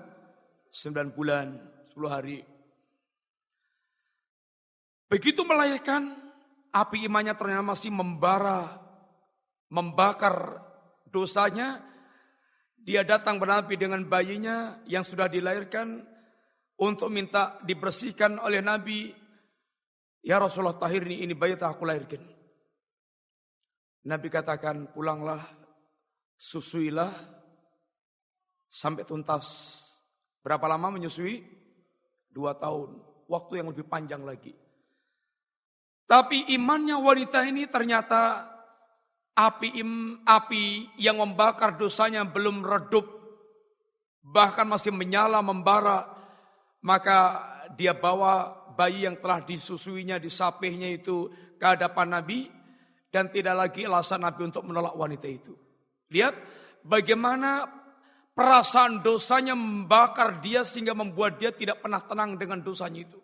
A: 9 bulan, 10 hari. Begitu melahirkan, api imannya ternyata masih membara, membakar dosanya. Dia datang kepada Nabi dengan bayinya yang sudah dilahirkan untuk minta dibersihkan oleh Nabi. Ya Rasulullah, tahirni, ini bayi tak aku lahirkan. Nabi katakan, pulanglah, susuilah sampai tuntas. Berapa lama menyusui? 2 tahun. Waktu yang lebih panjang lagi. Tapi imannya wanita ini ternyata api yang membakar dosanya belum redup, bahkan masih menyala membara. Maka dia bawa bayi yang telah disusuinya, disapihnya itu ke hadapan Nabi, dan tidak lagi alasan Nabi untuk menolak wanita itu. Lihat bagaimana perasaan dosanya membakar dia sehingga membuat dia tidak pernah tenang dengan dosanya itu.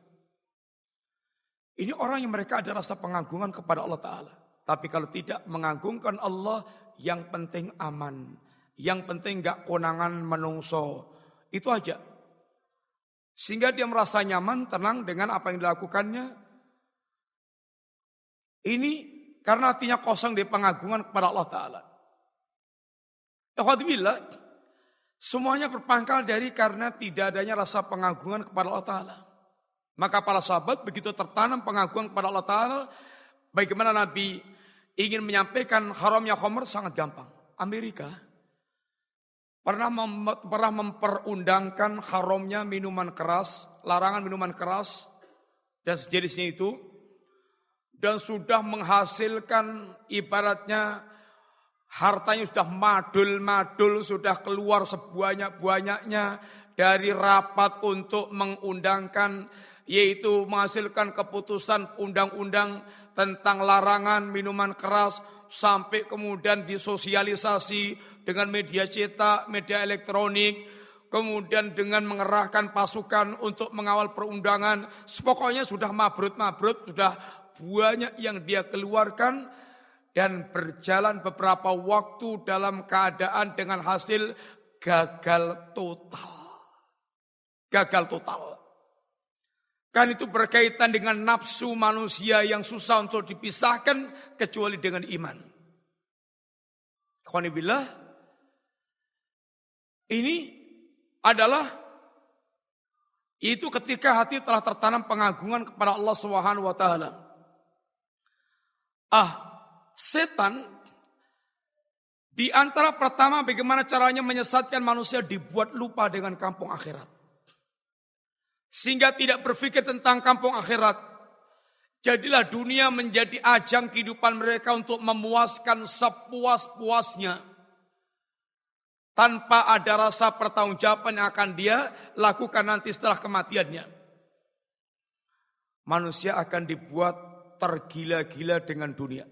A: Ini orang yang mereka ada rasa pengagungan kepada Allah Ta'ala. Tapi kalau tidak mengagungkan Allah, yang penting aman. Yang penting gak konangan menungso. Itu aja. Sehingga dia merasa nyaman, tenang dengan apa yang dilakukannya. Ini karena hatinya kosong dari pengagungan kepada Allah Ta'ala. Alhamdulillah, semuanya berpangkal dari karena tidak adanya rasa pengagungan kepada Allah Ta'ala. Maka para sahabat begitu tertanam pengagungan kepada Allah Ta'ala, bagaimana Nabi ingin menyampaikan haramnya khamr sangat gampang. Amerika pernah memperundangkan haramnya minuman keras, larangan minuman keras dan sejenisnya itu, dan sudah menghasilkan ibaratnya hartanya sudah madul-madul, sudah keluar sebanyak-banyaknya dari rapat untuk mengundangkan, yaitu menghasilkan keputusan undang-undang tentang larangan minuman keras, sampai kemudian disosialisasi dengan media cetak, media elektronik, kemudian dengan mengerahkan pasukan untuk mengawal perundangan. Pokoknya sudah mabrut-mabrut, sudah banyak yang dia keluarkan, dan berjalan beberapa waktu dalam keadaan dengan hasil gagal total. Gagal total. Kan itu berkaitan dengan nafsu manusia yang susah untuk dipisahkan kecuali dengan iman. Khonibillah, ini adalah itu ketika hati telah tertanam pengagungan kepada Allah Subhanahu wa taala. Setan di antara pertama bagaimana caranya menyesatkan manusia dibuat lupa dengan kampung akhirat. Sehingga tidak berpikir tentang kampung akhirat. Jadilah dunia menjadi ajang kehidupan mereka untuk memuaskan sepuas-puasnya. Tanpa ada rasa pertanggungjawaban yang akan dia lakukan nanti setelah kematiannya. Manusia akan dibuat tergila-gila dengan dunia.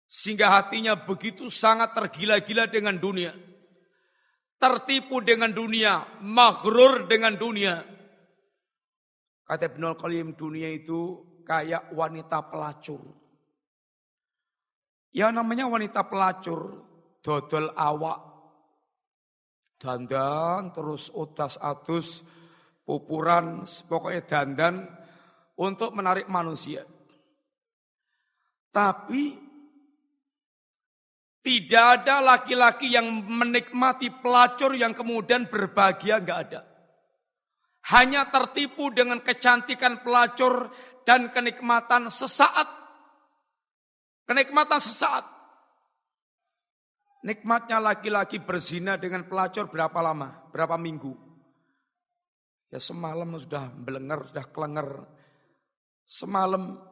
A: Sehingga hatinya begitu sangat tergila-gila dengan dunia. Tertipu dengan dunia, maghrur dengan dunia. Kata Ibnul Qayyim, dunia itu kayak wanita pelacur. Ya namanya wanita pelacur, dodol awak, dandan, terus udas-adus, pupuran, pokoknya dandan untuk menarik manusia. Tapi tidak ada laki-laki yang menikmati pelacur yang kemudian berbahagia, enggak ada. Hanya tertipu dengan kecantikan pelacur dan kenikmatan sesaat. Kenikmatan sesaat. Nikmatnya laki-laki berzina dengan pelacur berapa lama? Berapa minggu? Ya semalam sudah belenger, sudah kelenger. Semalam.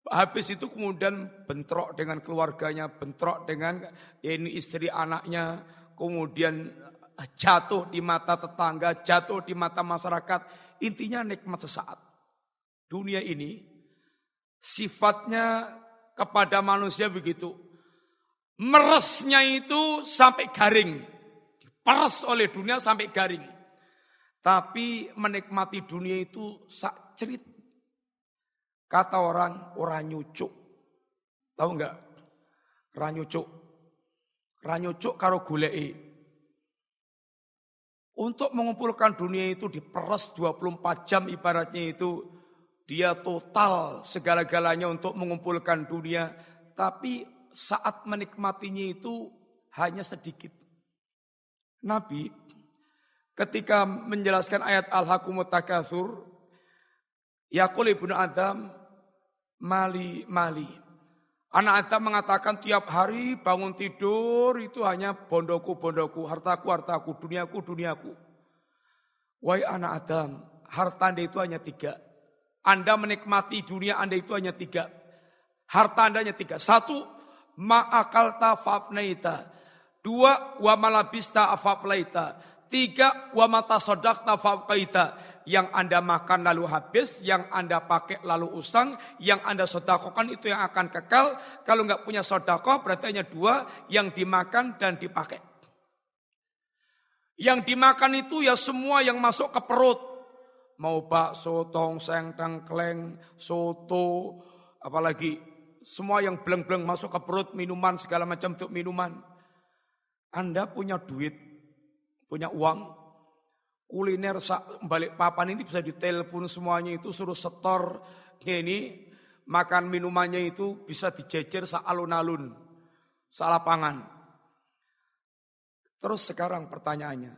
A: Habis itu kemudian bentrok dengan keluarganya, bentrok dengan ini istri anaknya, kemudian jatuh di mata tetangga, jatuh di mata masyarakat. Intinya nikmat sesaat. Dunia ini sifatnya kepada manusia begitu. Meresnya itu sampai garing. Diperes oleh dunia sampai garing. Tapi menikmati dunia itu sak cerit. Kata orang nyucuk. Tahu enggak? Ranyucuk. Ranyucuk karo goleki. Untuk mengumpulkan dunia itu diperes 24 jam ibaratnya itu. Dia total segala-galanya untuk mengumpulkan dunia. Tapi saat menikmatinya itu hanya sedikit. Nabi ketika menjelaskan ayat Al-Hakumut Takatsur. Yaqul ibnu Adam. Mali. Anak Adam mengatakan tiap hari bangun tidur itu hanya bondoku, hartaku, duniaku. Wahai anak Adam, harta Anda itu hanya 3. Anda menikmati dunia Anda itu hanya 3. Harta Anda hanya 3. 1, ma'akalta fa'afnaita. 2, wa malabista afaflaita. 3, wa matasodakta fa'afkaita. Yang Anda makan lalu habis, yang Anda pakai lalu usang, yang Anda sodakokan itu yang akan kekal. Kalau nggak punya sodakoh berarti hanya 2, yang dimakan dan dipakai. Yang dimakan itu ya semua yang masuk ke perut. Mau bakso, tongseng, tengkleng, soto, apalagi semua yang bleng-bleng masuk ke perut, minuman, segala macam untuk minuman. Anda punya duit, punya uang. Kuliner balik papan ini bisa ditelepon semuanya itu suruh setor ini makan minumannya itu bisa dijejer alun-alun salapangan. Terus sekarang pertanyaannya,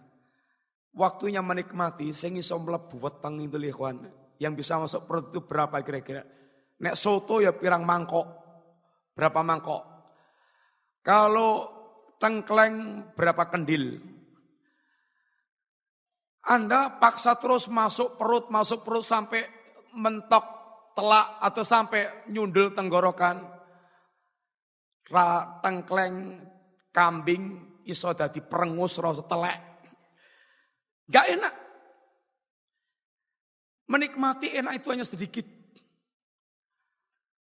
A: waktunya menikmati sing iso mlebu weteng itu ikhwan, yang bisa masuk perut itu berapa kira-kira? Nek soto ya pirang mangkok. Berapa mangkok? Kalau tengkleng berapa kendil? Anda paksa terus masuk perut sampai mentok telak atau sampai nyundul tenggorokan. Tengkleng kambing iso dadi perengus rasa telek. Gak enak. Menikmati enak itu hanya sedikit.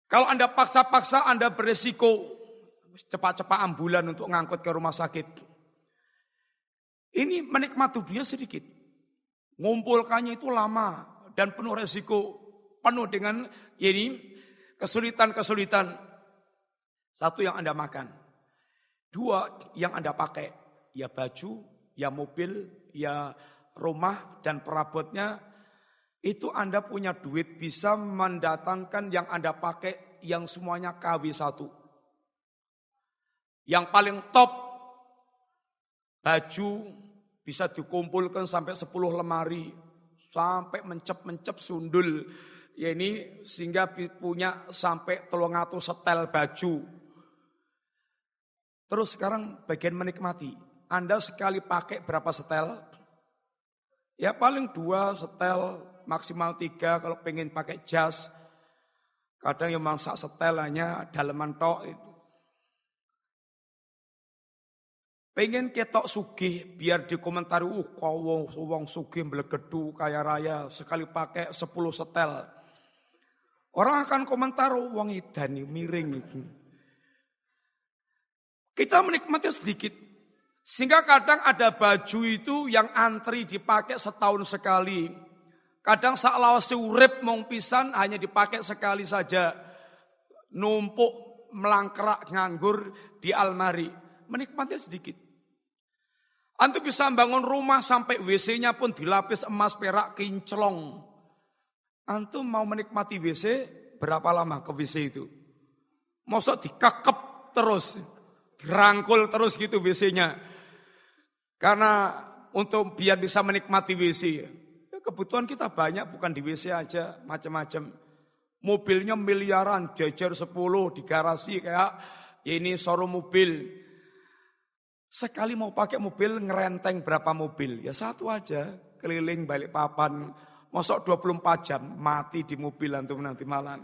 A: Kalau Anda paksa-paksa Anda beresiko cepat-cepat ambulan untuk ngangkut ke rumah sakit. Ini menikmati dunia sedikit. Ngumpulkannya itu lama dan penuh resiko, penuh dengan ini kesulitan-kesulitan. 1 yang Anda makan, 2 yang Anda pakai, ya baju, ya mobil, ya rumah dan perabotnya. Itu Anda punya duit bisa mendatangkan yang Anda pakai yang semuanya KW1. Yang paling top baju bisa dikumpulkan sampai 10 lemari. Sampai mencep-mencep sundul. Ya ini sehingga punya sampai 300 setel baju. Terus sekarang bagian menikmati. Anda sekali pakai berapa setel? Ya paling 2 setel, maksimal 3 kalau pengen pakai jas. Kadang yang mangsak setel hanya daleman tok itu. Pengen ketok sugih biar dikomentari, kau wong sugih mblegedu kaya raya sekali pakai 10 setel. Orang akan komentar wong edan miring itu. Kita menikmati sedikit. Sehingga kadang ada baju itu yang antri dipakai setahun sekali. Kadang saklawase urip mong pisan hanya dipakai sekali saja. Numpuk melangkrak nganggur di almari. Menikmati sedikit. Antum bisa bangun rumah sampai WC-nya pun dilapis emas perak kinclong. Antum mau menikmati WC berapa lama ke WC itu? Mosok dikekep terus, dirangkul terus gitu WC-nya. Karena untuk biar bisa menikmati WC. Ya, kebutuhan kita banyak bukan di WC aja, macam-macam. Mobilnya miliaran, jajar 10 di garasi kayak ini showroom mobil. Sekali mau pakai mobil ngerenteng berapa mobil? Ya satu aja, keliling balik papan. Mosok 24 jam mati di mobil antum nanti malam.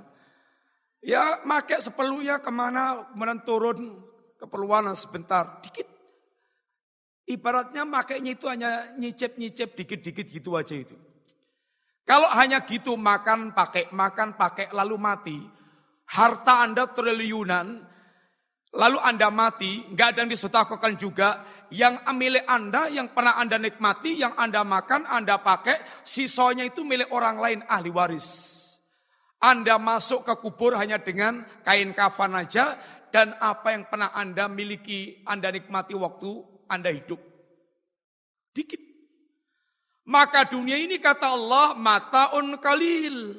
A: Ya pakai seperlunya kemana, kemudian turun keperluan sebentar, dikit. Ibaratnya makainya itu hanya nyicip-nyicip dikit-dikit gitu aja itu. Kalau hanya gitu makan pakai lalu mati. Harta Anda triliunan. Lalu Anda mati, nggak ada yang disedekahkan juga. Yang milik Anda, yang pernah Anda nikmati, yang Anda makan, Anda pakai, sisanya itu milik orang lain, ahli waris. Anda masuk ke kubur hanya dengan kain kafan aja, dan apa yang pernah Anda miliki, Anda nikmati waktu Anda hidup. Dikit. Maka dunia ini kata Allah, mataun qalil,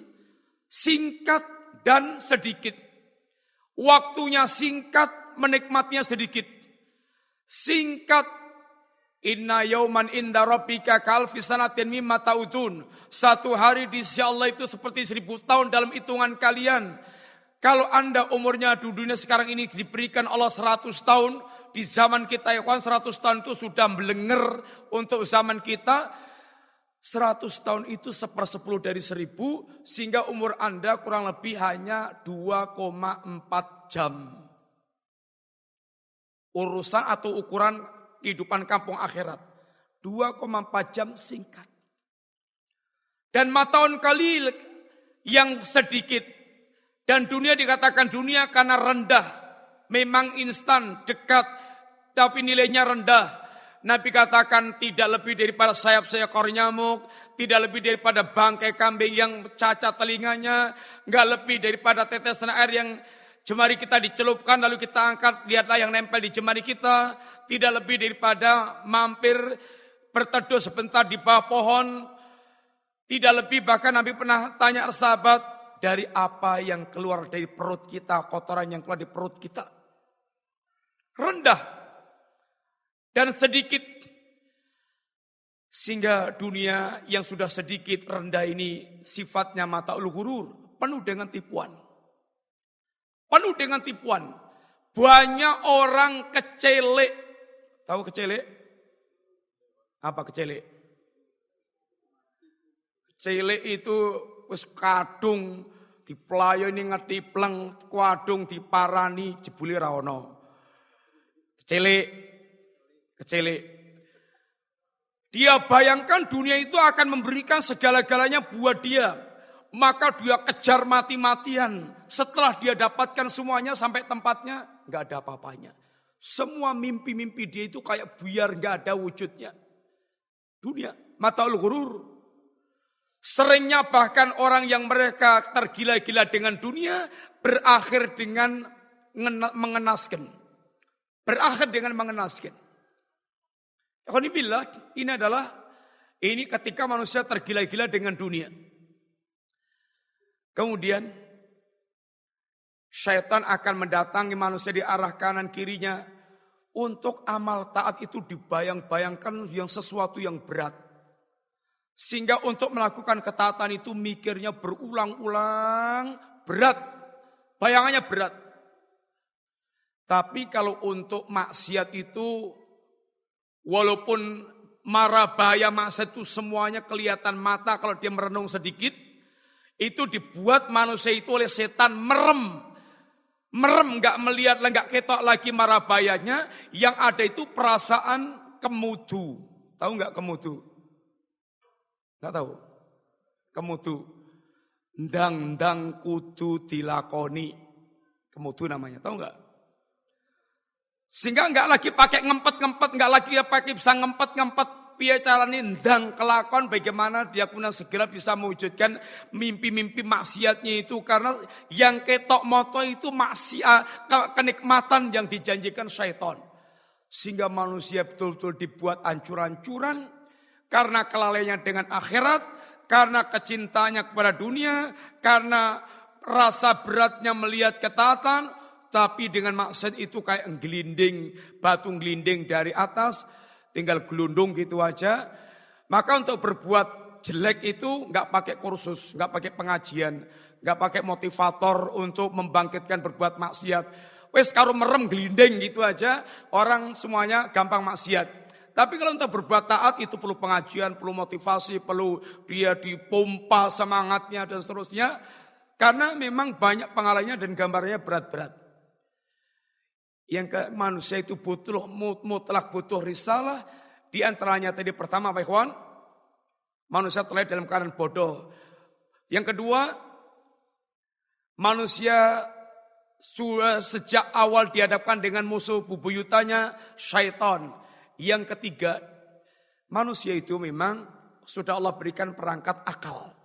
A: singkat dan sedikit. Waktunya singkat, menikmatinya sedikit. Singkat. Inna yauman inda rabbika ka'alfi sanatin mimma ta'udun. Satu hari di sisi Allah itu seperti 1000 tahun dalam hitungan kalian. Kalau Anda umurnya di dunia sekarang ini diberikan Allah 100 tahun. Di zaman kita 100 tahun itu sudah melenger untuk zaman kita. 100 tahun itu 1/10 dari 1000, sehingga umur Anda kurang lebih hanya 2,4 jam. Urusan atau ukuran kehidupan kampung akhirat. 2,4 jam singkat. Dan mataun qalil yang sedikit. Dan dunia dikatakan dunia karena rendah. Memang instan, dekat, tapi nilainya rendah. Nabi katakan tidak lebih daripada sayap seekor nyamuk, tidak lebih daripada bangkai kambing yang cacat telinganya, enggak lebih daripada tetesan air yang jemari kita dicelupkan lalu kita angkat, lihatlah yang nempel di jemari kita, tidak lebih daripada mampir berteduh sebentar di bawah pohon, tidak lebih bahkan Nabi pernah tanya sahabat, dari apa yang keluar dari perut kita, kotoran yang keluar di perut kita. Rendah. Dan sedikit, sehingga dunia yang sudah sedikit rendah ini sifatnya mataul ghurur, penuh dengan tipuan. Penuh dengan tipuan. Banyak orang kecelek. Tahu kecelek? Apa kecelek? Kecelek itu wis kadung diplayoni ngetipleng, kadung diparani jebule ra ono. Kecelek. Dia bayangkan dunia itu akan memberikan segala-galanya buat dia. Maka dia kejar mati-matian. Setelah dia dapatkan semuanya sampai tempatnya, gak ada apa-apanya. Semua mimpi-mimpi dia itu kayak buyar, gak ada wujudnya. Dunia, mataul ghurur. Seringnya bahkan orang yang mereka tergila-gila dengan dunia, berakhir dengan mengenaskan. Berakhir dengan mengenaskan. Ini ketika manusia tergila-gila dengan dunia. Kemudian syaitan akan mendatangi manusia di arah kanan kirinya. Untuk amal taat itu dibayang-bayangkan yang sesuatu yang berat. Sehingga untuk melakukan ketaatan itu mikirnya berulang-ulang berat. Bayangannya berat. Tapi kalau untuk maksiat itu walaupun mara bahaya maksiat itu semuanya kelihatan mata kalau dia merenung sedikit. Itu dibuat manusia itu oleh setan merem. Merem, nggak melihat, nggak ketok lagi mara bahayanya. Yang ada itu perasaan kemudu. Tahu nggak kemudu? Nggak tahu. Kemudu. Ndang kudu dilakoni. Kemudu namanya, tahu nggak? Sehingga nggak lagi pakai ngempet-ngempet, nggak lagi pakai bisa ngempet-ngempet. Piye carane ndang kelakon bagaimana dia kemudian segera bisa mewujudkan mimpi-mimpi maksiatnya itu. Karena yang ketok moto itu maksiat, kenikmatan yang dijanjikan syaitan. Sehingga manusia betul-betul dibuat ancur-ancuran karena kelalaiannya dengan akhirat, karena kecintanya kepada dunia, karena rasa beratnya melihat ketaatan. Tapi dengan maksud itu kayak gelinding, batu gelinding dari atas, tinggal gelundung gitu aja. Maka untuk berbuat jelek itu nggak pakai kursus, nggak pakai pengajian, nggak pakai motivator untuk membangkitkan berbuat maksiat. Wes karo merem gelinding gitu aja, orang semuanya gampang maksiat. Tapi kalau untuk berbuat taat itu perlu pengajian, perlu motivasi, perlu dia dipompa semangatnya dan seterusnya. Karena memang banyak pengalamannya dan gambarnya berat-berat. Yang manusia itu butuh mutlak butuh risalah. Di antaranya tadi pertama Pak Ikhwan, manusia terlahir dalam keadaan bodoh. Yang kedua, manusia sejak awal dihadapkan dengan musuh bubuyutannya syaitan. Yang ketiga, manusia itu memang sudah Allah berikan perangkat akal.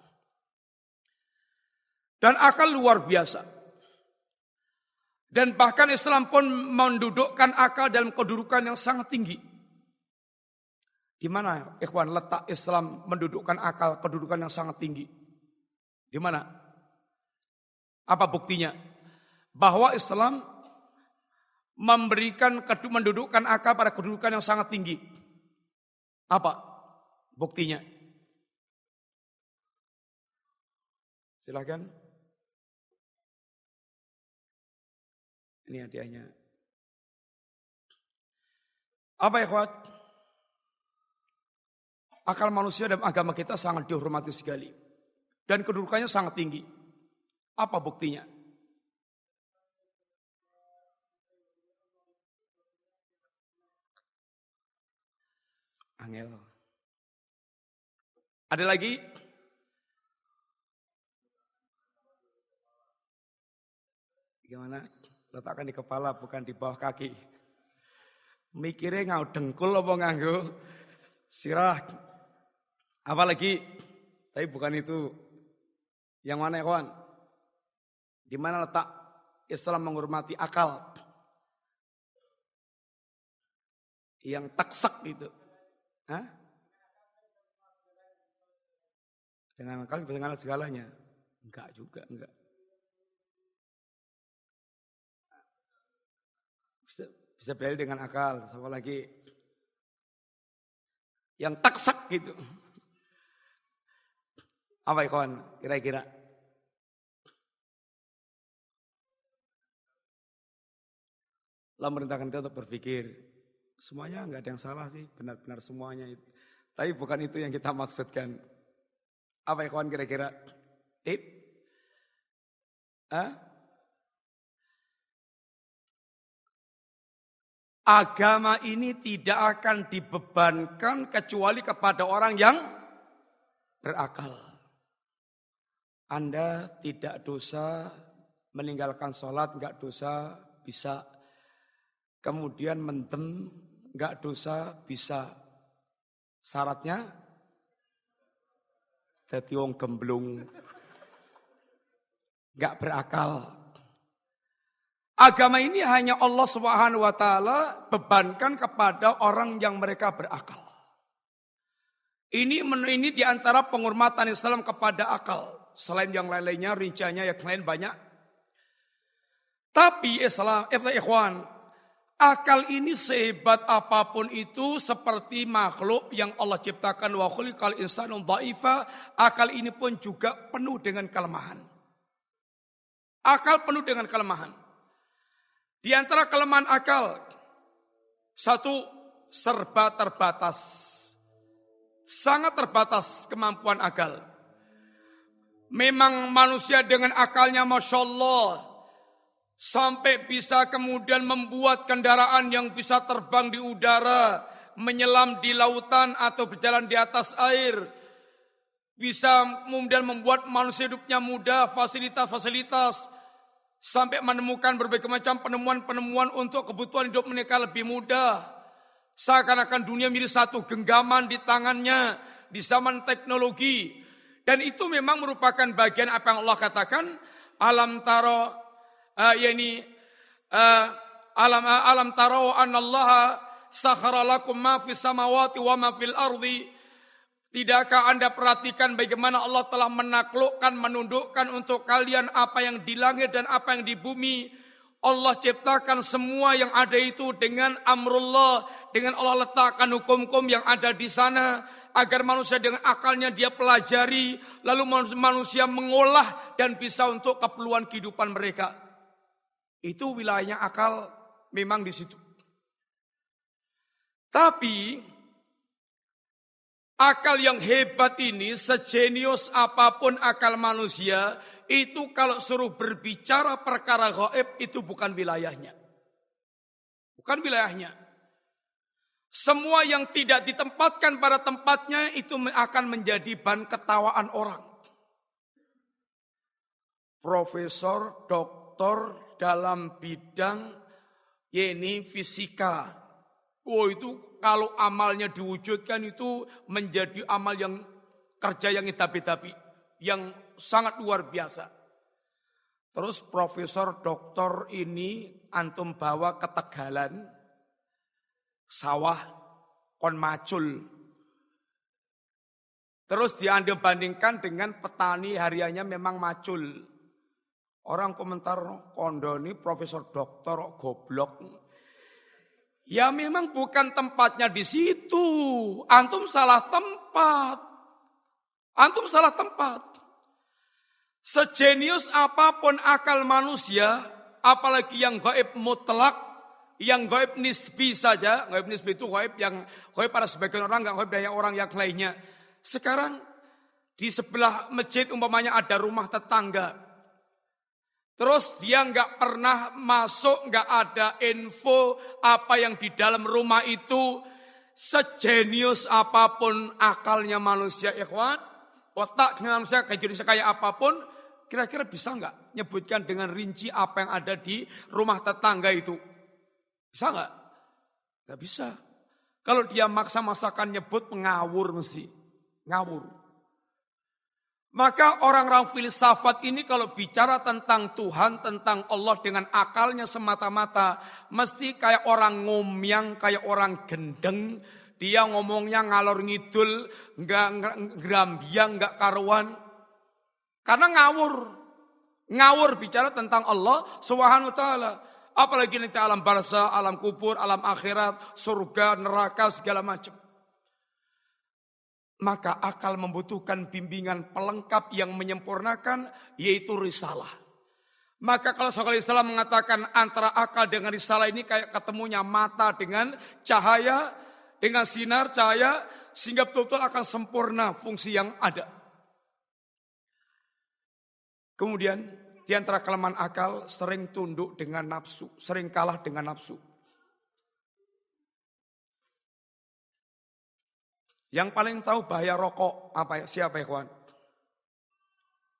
A: Dan akal luar biasa. Dan bahkan Islam pun mendudukkan akal dalam kedudukan yang sangat tinggi. Di mana ikhwan letak Islam mendudukkan akal kedudukan yang sangat tinggi? Di mana? Apa buktinya? Bahwa Islam memberikan mendudukkan akal pada kedudukan yang sangat tinggi. Apa buktinya? Silakan. Ini hadiahnya. Apa ya ikhwan? Akal manusia dalam agama kita sangat dihormati sekali. Dan kedudukannya sangat tinggi. Apa buktinya? Angel. Ada lagi? Gimana? Letakkan di kepala bukan di bawah kaki. Mikirnya ngau dengkul apa nganggo sirah. Apalagi, tapi bukan itu. Yang mana ya kawan? Di mana letak Islam menghormati akal? Yang taksek itu. Hah? Dengan akal dengan segalanya? Enggak juga, enggak. Bisa berdalil dengan akal, sama lagi yang taksak gitu. Apa ya kawan kira-kira? Allah merintahkan kita untuk berpikir. Semuanya nggak ada yang salah sih, benar-benar semuanya itu. Tapi bukan itu yang kita maksudkan. Apa ya kawan kira-kira? Agama ini tidak akan dibebankan kecuali kepada orang yang berakal. Anda tidak dosa meninggalkan sholat, enggak dosa, bisa. Kemudian mendem, enggak dosa, bisa. Syaratnya dadi wong gemblung, enggak berakal. Agama ini hanya Allah Subhanahu wa taala bebankan kepada orang yang mereka berakal. Ini di antara penghormatan Islam kepada akal. Selain yang lain-lainnya, rinciannya yang lain banyak. Tapi ikhwan, akal ini sehebat apapun itu seperti makhluk yang Allah ciptakan wa khuliqal insanu dha'ifa, akal ini pun juga penuh dengan kelemahan. Akal penuh dengan kelemahan. Di antara kelemahan akal, satu, serba terbatas. Sangat terbatas kemampuan akal. Memang manusia dengan akalnya Masya Allah, sampai bisa kemudian membuat kendaraan yang bisa terbang di udara, menyelam di lautan atau berjalan di atas air. Bisa kemudian membuat manusia hidupnya mudah, fasilitas-fasilitas. Sampai menemukan berbagai macam penemuan-penemuan untuk kebutuhan hidup mereka lebih mudah. Seakan-akan dunia menjadi satu genggaman di tangannya di zaman teknologi. Dan itu memang merupakan bagian apa yang Allah katakan. Alam taro, alam taro anallaha sakhara lakum ma fis samawati wa ma fil ardi. Tidakkah Anda perhatikan bagaimana Allah telah menaklukkan, menundukkan untuk kalian apa yang di langit dan apa yang di bumi. Allah ciptakan semua yang ada itu dengan amrullah, dengan Allah letakkan hukum-hukum yang ada di sana agar manusia dengan akalnya dia pelajari, lalu manusia mengolah dan bisa untuk keperluan kehidupan mereka. Itu wilayahnya akal memang di situ. Tapi akal yang hebat ini, sejenius apapun akal manusia, itu kalau suruh berbicara perkara gaib, itu bukan wilayahnya. Bukan wilayahnya. Semua yang tidak ditempatkan pada tempatnya, itu akan menjadi bahan ketawaan orang. Profesor, doktor dalam bidang fisika. Oh itu kalau amalnya diwujudkan itu menjadi amal yang kerja yang tapi yang sangat luar biasa. Terus profesor doktor ini antum bawa ke Tegalan, sawah kon macul. Terus Anda bandingkan dengan petani hariannya memang macul. Orang komentar kondo ini profesor doktor goblok. Ya memang bukan tempatnya di situ. Antum salah tempat. Antum salah tempat. Sejenius apapun akal manusia, apalagi yang gaib mutlak, yang gaib nisbi saja. Gaib nisbi itu gaib yang gaib pada sebagian orang, enggak gaib dari orang yang lainnya. Sekarang di sebelah masjid umpamanya ada rumah tetangga. Terus dia enggak pernah masuk, enggak ada info apa yang di dalam rumah itu. Sejenius apapun akalnya manusia, ikhwan, otaknya manusia kayak apapun, kira-kira bisa enggak nyebutkan dengan rinci apa yang ada di rumah tetangga itu? Bisa enggak? Enggak bisa. Kalau dia maksa-maksakan nyebut, ngawur mesti. Ngawur. Maka orang-orang filsafat ini kalau bicara tentang Tuhan, tentang Allah dengan akalnya semata-mata, mesti kayak orang ngomyang, kayak orang gendeng. Dia ngomongnya ngalor ngidul, enggak gerambiang, enggak karuan. Karena ngawur. Ngawur bicara tentang Allah Subhanahu wa taala. Apalagi nanti alam barzah, alam kubur, alam akhirat, surga, neraka, segala macam. Maka akal membutuhkan bimbingan pelengkap yang menyempurnakan, yaitu risalah. Maka kalau Syekhul Islam mengatakan antara akal dengan risalah ini kayak ketemunya mata dengan cahaya, dengan sinar cahaya, sehingga betul-betul akan sempurna fungsi yang ada. Kemudian di antara kelemahan akal sering tunduk dengan nafsu, sering kalah dengan nafsu. Yang paling tahu bahaya rokok siapa ya kawan?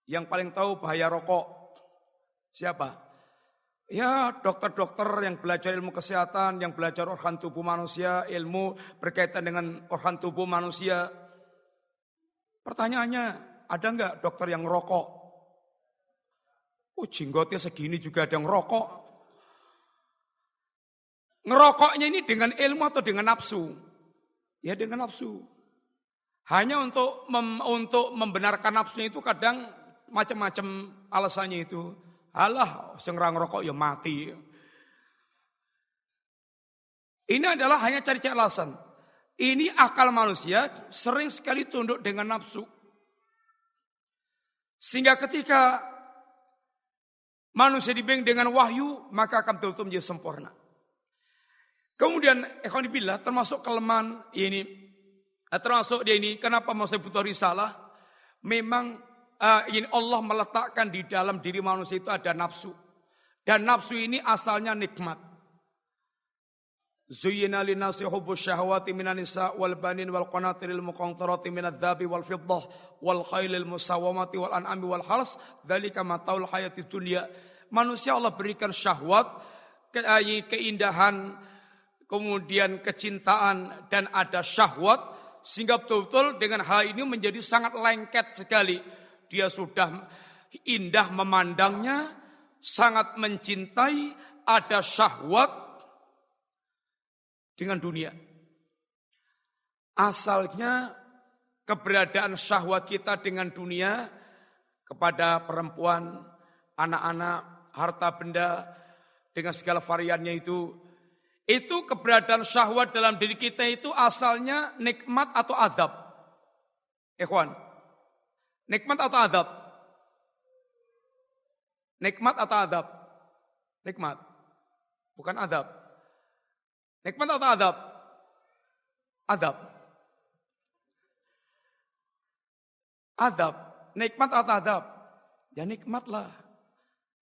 A: Yang paling tahu bahaya rokok siapa? Ya dokter-dokter yang belajar ilmu kesehatan, yang belajar organ tubuh manusia, ilmu berkaitan dengan organ tubuh manusia. Pertanyaannya, ada enggak dokter yang rokok? Oh jenggotnya segini juga ada yang rokok. Ngerokoknya ini dengan ilmu atau dengan nafsu? Ya dengan nafsu. Hanya untuk membenarkan nafsunya itu kadang macam-macam alasannya itu. Alah, sing ra ngerokok ya mati. Ini adalah hanya cari-cari alasan. Ini akal manusia sering sekali tunduk dengan nafsu. Sehingga ketika manusia dibimbing dengan wahyu, maka akan betul-betul menjadi sempurna. Kemudian ikhwanillah termasuk kelemahan ini, termasuk dia ini, kenapa manusia butuh risalah? Memang ini Allah meletakkan di dalam diri manusia itu ada nafsu. Dan nafsu ini asalnya nikmat. Zuyyina linnasi hubbus syahawati minan nisa wal banin wal qanatiril muqantarati minadz dzahabi wal fiddah wal khailil musawwamati wal an'ami wal hars dzalika mataul hayatid dunya. Manusia Allah berikan syahwat, keindahan, kemudian kecintaan dan ada syahwat, sehingga betul-betul dengan hal ini menjadi sangat lengket sekali. Dia sudah indah memandangnya, sangat mencintai, ada syahwat dengan dunia. Asalnya keberadaan syahwat kita dengan dunia kepada perempuan, anak-anak, harta benda dengan segala variannya itu keberadaan syahwat dalam diri kita itu asalnya nikmat atau azab. Ikhwan, nikmat atau azab? Nikmat atau azab? Nikmat, bukan azab. Nikmat atau adab? Adab. Adab. Nikmat atau adab? Ya nikmatlah.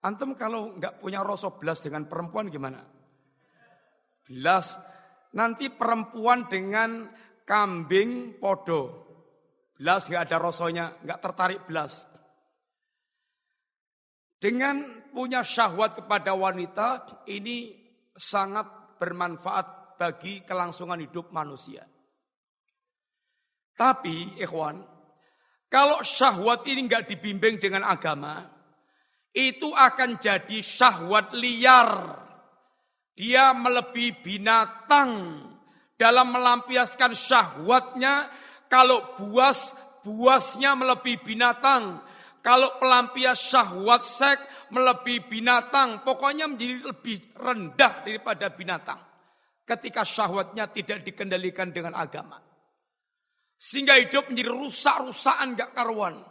A: Antum kalau enggak punya rasa belas dengan perempuan gimana? Belas. Nanti perempuan dengan kambing podo. Belas enggak ada rasanya, enggak tertarik belas. Dengan punya syahwat kepada wanita, ini sangat bermanfaat bagi kelangsungan hidup manusia. Tapi ikhwan, kalau syahwat ini enggak dibimbing dengan agama, itu akan jadi syahwat liar. Dia melebihi binatang dalam melampiaskan syahwatnya. Kalau buasnya melebihi binatang. Kalau pelampias syahwat seks melebihi binatang, pokoknya menjadi lebih rendah daripada binatang. Ketika syahwatnya tidak dikendalikan dengan agama. Sehingga hidup menjadi rusak-rusakan gak karuan.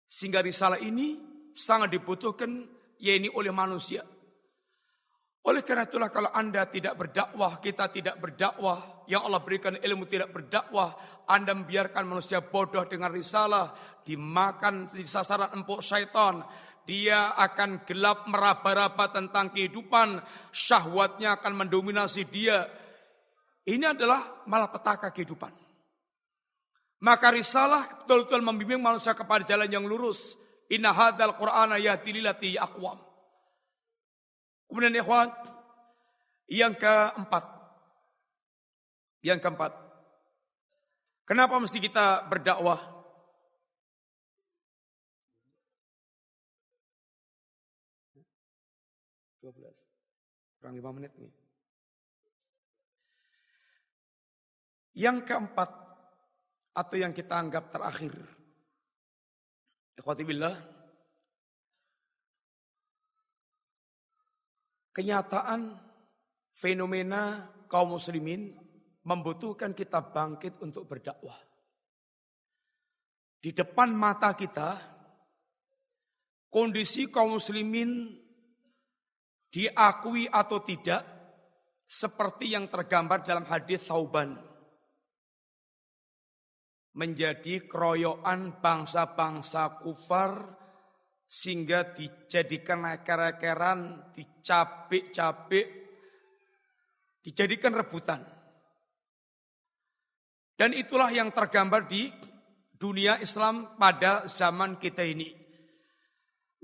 A: Sehingga risalah ini sangat dibutuhkan yaitu oleh manusia. Oleh karena itulah kalau Anda tidak berdakwah, kita tidak berdakwah, yang Allah berikan ilmu tidak berdakwah, Anda membiarkan manusia bodoh dengan risalah, dimakan di sasaran empuk syaitan, dia akan gelap meraba-raba tentang kehidupan, syahwatnya akan mendominasi dia. Ini adalah malapetaka kehidupan. Maka risalah betul-betul membimbing manusia kepada jalan yang lurus. Inna hadzal Qur'ana yahdi lillati aqwam. Kemudian ikhwan, yang keempat. Kenapa mesti kita berdakwah? Kurang 5 menit nih. Yang keempat, atau yang kita anggap terakhir. Ikhwati billah. Kenyataan fenomena kaum muslimin membutuhkan kita bangkit untuk berdakwah. Di depan mata kita, kondisi kaum muslimin diakui atau tidak, seperti yang tergambar dalam hadis Thauban. Menjadi keroyokan bangsa-bangsa kufar, sehingga dijadikan eker-ekeran, dicabik-cabik, dijadikan rebutan. Dan itulah yang tergambar di dunia Islam pada zaman kita ini.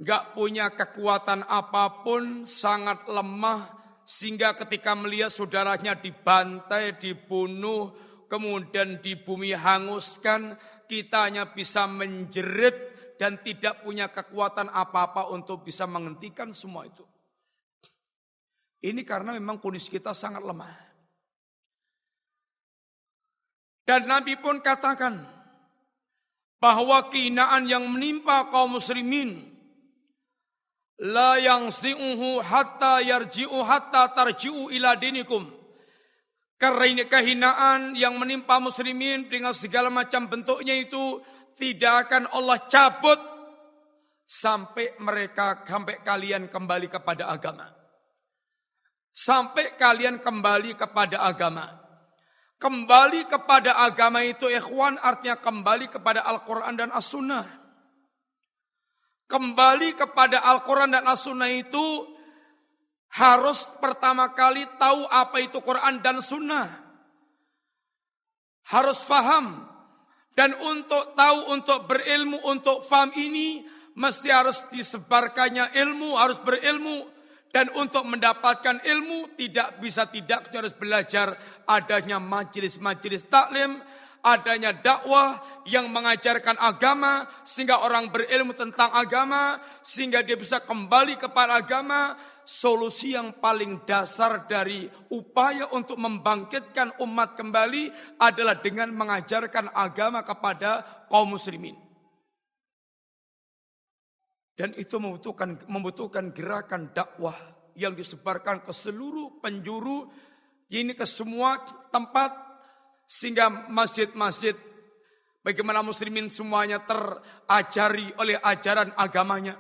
A: Enggak punya kekuatan apapun, sangat lemah, sehingga ketika melihat saudaranya dibantai, dibunuh, kemudian di bumi hanguskan, kita hanya bisa menjerit, dan tidak punya kekuatan apa-apa untuk bisa menghentikan semua itu. Ini karena memang kondisi kita sangat lemah. Dan Nabi pun katakan bahwa kehinaan yang menimpa kaum muslimin la yangsi'uhu hatta yarji'u hatta tarji'u ila dinikum. Karena ini kehinaan yang menimpa muslimin dengan segala macam bentuknya itu tidak akan Allah cabut sampai kalian kembali kepada agama. Sampai kalian kembali kepada agama. Kembali kepada agama itu ikhwan artinya kembali kepada Al-Quran dan As-Sunnah. Kembali kepada Al-Quran dan As-Sunnah itu harus pertama kali tahu apa itu Quran dan Sunnah. Harus faham. Dan untuk tahu, untuk berilmu, untuk faham ini mesti harus disebarkannya ilmu, harus berilmu. Dan untuk mendapatkan ilmu tidak bisa tidak harus belajar adanya majelis-majelis taklim, adanya dakwah yang mengajarkan agama sehingga orang berilmu tentang agama sehingga dia bisa kembali kepada agama. Solusi yang paling dasar dari upaya untuk membangkitkan umat kembali adalah dengan mengajarkan agama kepada kaum muslimin. Dan itu membutuhkan gerakan dakwah yang disebarkan ke seluruh penjuru, ini ke semua tempat, sehingga masjid-masjid, bagaimana muslimin semuanya terajari oleh ajaran agamanya.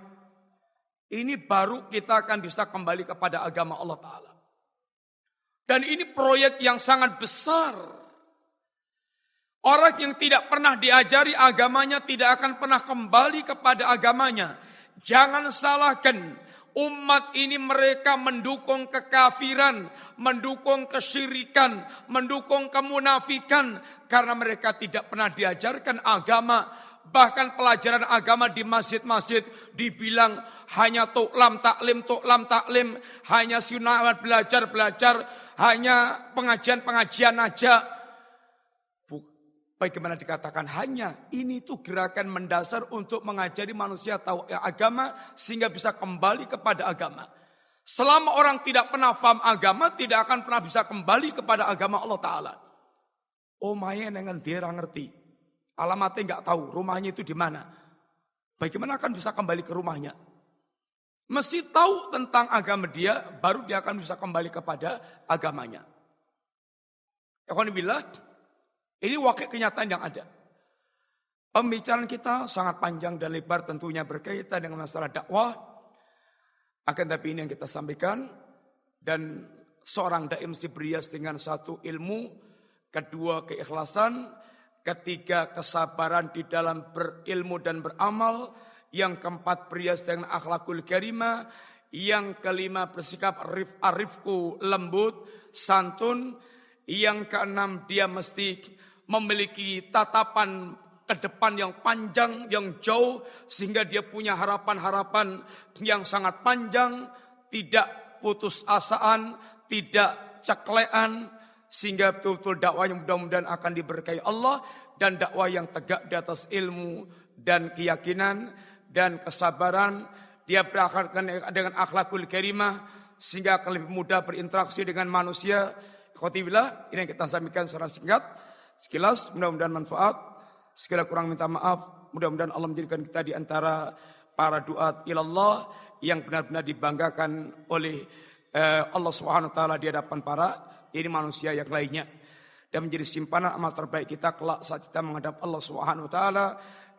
A: Ini baru kita akan bisa kembali kepada agama Allah Ta'ala. Dan ini proyek yang sangat besar. Orang yang tidak pernah diajari agamanya tidak akan pernah kembali kepada agamanya. Jangan salahkan, umat ini mereka mendukung kekafiran, mendukung kesyirikan, mendukung kemunafikan. Karena mereka tidak pernah diajarkan agama. Bahkan pelajaran agama di masjid-masjid dibilang hanya tuklam taklim, hanya sunat belajar, hanya pengajian aja. Bagaimana dikatakan hanya, ini tuh gerakan mendasar untuk mengajari manusia tahu agama sehingga bisa kembali kepada agama. Selama orang tidak pernah paham agama, tidak akan pernah bisa kembali kepada agama Allah Ta'ala. Oh maya dengan dia ngerti. Alamatnya nggak tahu, rumahnya itu di mana. Bagaimana akan bisa kembali ke rumahnya? Mesti tahu tentang agama dia, baru dia akan bisa kembali kepada agamanya. Alhamdulillah, ini wakil kenyataan yang ada. Pembicaraan kita sangat panjang dan lebar tentunya berkaitan dengan masalah dakwah. Akan tapi ini yang kita sampaikan. Dan seorang dai mesti berhias dengan satu ilmu, kedua keikhlasan, ketiga kesabaran di dalam berilmu dan beramal, yang keempat berhias dengan akhlakul karimah, yang kelima bersikap arifku lembut, santun, yang keenam dia mesti memiliki tatapan ke depan yang panjang, yang jauh, sehingga dia punya harapan-harapan yang sangat panjang, tidak putus asaan, tidak ceklean, sehingga betul-betul dakwah yang mudah-mudahan akan diberkahi Allah, dan dakwah yang tegak di atas ilmu dan keyakinan dan kesabaran. Dia berakhir dengan akhlakul karimah sehingga akan lebih mudah berinteraksi dengan manusia. Khotibillah, ini yang kita sampaikan secara singkat. Sekilas mudah-mudahan manfaat. Segala kurang minta maaf. Mudah-mudahan Allah menjadikan kita di antara para duat ilallah yang benar-benar dibanggakan oleh Allah Subhanahu wa taala di hadapan para ini manusia yang lainnya, dan menjadi simpanan amal terbaik kita kelak saat kita menghadap Allah Subhanahu wa taala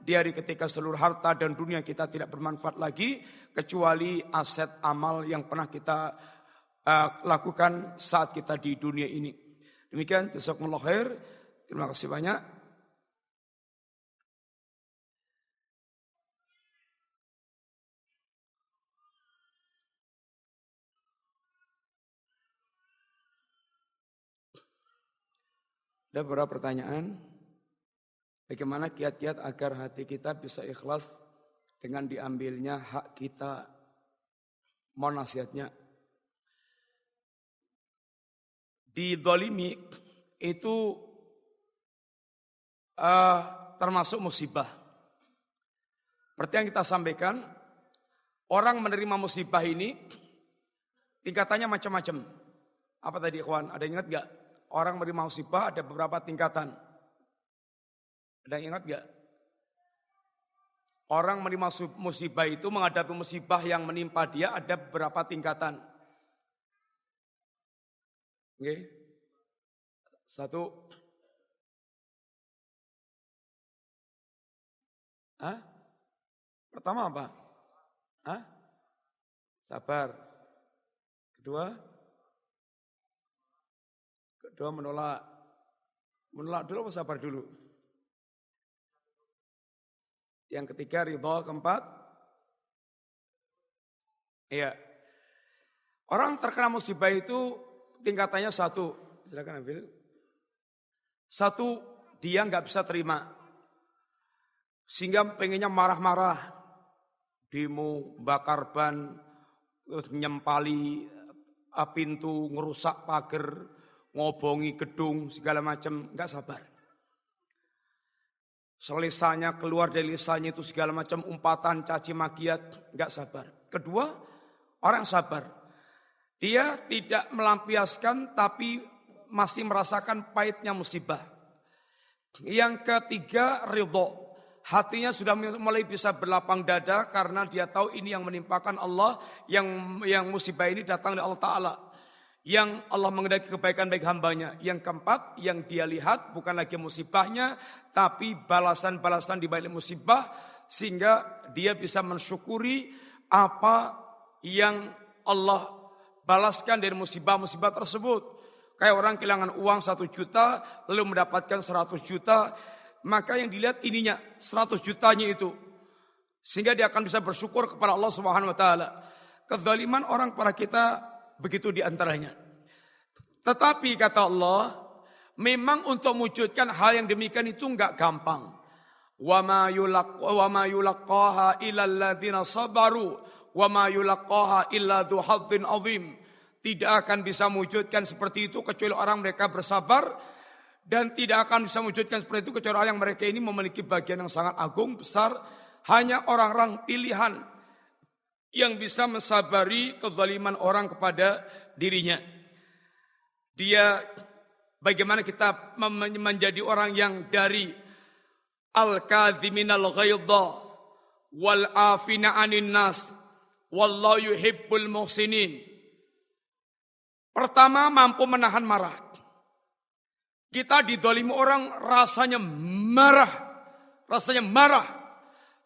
A: di hari ketika seluruh harta dan dunia kita tidak bermanfaat lagi kecuali aset amal yang pernah kita lakukan saat kita di dunia ini. Demikian, jazakumullah khair. Terima kasih banyak. Ada beberapa pertanyaan. Bagaimana kiat-kiat agar hati kita bisa ikhlas dengan diambilnya hak kita? Mohon nasihatnya. Dizalimi itu termasuk musibah. Seperti yang kita sampaikan, orang menerima musibah ini tingkatannya macam-macam. Apa tadi ikhwan? Ada yang ingat gak? Orang menerima musibah ada beberapa tingkatan. Ada yang ingat gak? Orang menerima musibah itu menghadapi musibah yang menimpa dia ada beberapa tingkatan. Oke. Satu. Hah? Pertama apa? Hah? Sabar. Kedua menolak. Menolak dulu apa sabar dulu? Yang ketiga ridha, keempat? Iya. Orang terkena musibah itu tingkatannya satu. Silakan ambil. Satu, dia nggak bisa terima. Sehingga pengennya marah-marah. Demo, bakar ban, nyempali pintu, ngerusak pagar, ngobongi gedung, segala macam, nggak sabar. Selesanya keluar dari lisannya itu segala macam umpatan, caci makiat, nggak sabar. Kedua, orang sabar. Dia tidak melampiaskan tapi masih merasakan pahitnya musibah. Yang ketiga, ridho. Hatinya sudah mulai bisa berlapang dada karena dia tahu ini yang menimpakan Allah, yang musibah ini datang dari Allah Ta'ala. Yang Allah mengendaki kebaikan baik hambanya. Yang keempat, yang dia lihat bukan lagi musibahnya, tapi balasan-balasan di balik musibah, sehingga dia bisa mensyukuri apa yang Allah balaskan dari musibah-musibah tersebut. Kayak orang kehilangan uang 1 juta, lalu mendapatkan 100 juta, maka yang dilihat ininya 100 jutanya itu. Sehingga dia akan bisa bersyukur kepada Allah Subhanahu wa taala. Kezaliman orang pada kita begitu diantaranya. Tetapi kata Allah, memang untuk mewujudkan hal yang demikian itu enggak gampang. Wa ma yulaqqaha illal ladzina sabaru wa ma yulaqqaha illa dzu hadzin azim. Tidak akan bisa mewujudkan seperti itu kecuali orang mereka bersabar, dan tidak akan bisa mewujudkan seperti itu kecuali orang yang mereka ini memiliki bagian yang sangat agung, besar. Hanya orang-orang pilihan yang bisa mensabari kezaliman orang kepada dirinya. Dia bagaimana kita menjadi orang yang dari al-kadhiminal ghaidha wal afina 'anil nas wallahu yuhibbul muhsinin. Pertama, mampu menahan marah. Kita didolimi orang rasanya marah,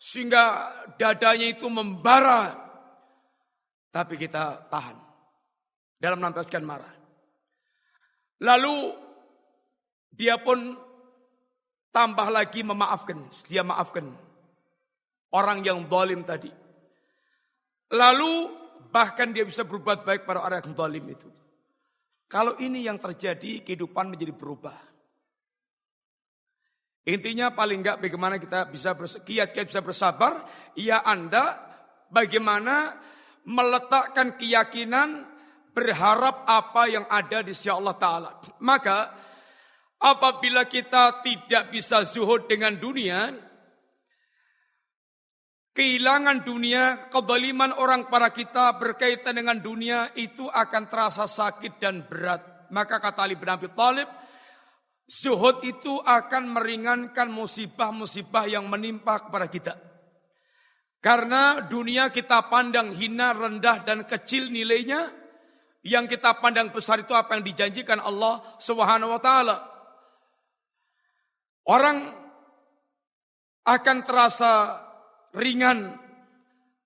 A: sehingga dadanya itu membara. Tapi kita tahan dalam melampiaskan marah. Lalu dia pun tambah lagi memaafkan. Dia maafkan orang yang zalim tadi. Lalu bahkan dia bisa berbuat baik pada orang yang zalim itu. Kalau ini yang terjadi, kehidupan menjadi berubah. Intinya paling enggak bagaimana kita bisa kiat-kiat bisa bersabar. Ya Anda bagaimana meletakkan keyakinan berharap apa yang ada di sisi Allah Ta'ala. Maka apabila kita tidak bisa zuhud dengan dunia, kehilangan dunia, kezaliman orang pada kita berkaitan dengan dunia itu akan terasa sakit dan berat. Maka kata Ali bin Abi Thalib, zuhud itu akan meringankan musibah-musibah yang menimpa kepada kita. Karena dunia kita pandang hina, rendah dan kecil nilainya. Yang kita pandang besar itu apa yang dijanjikan Allah Subhanahu wa taala. Orang akan terasa ringan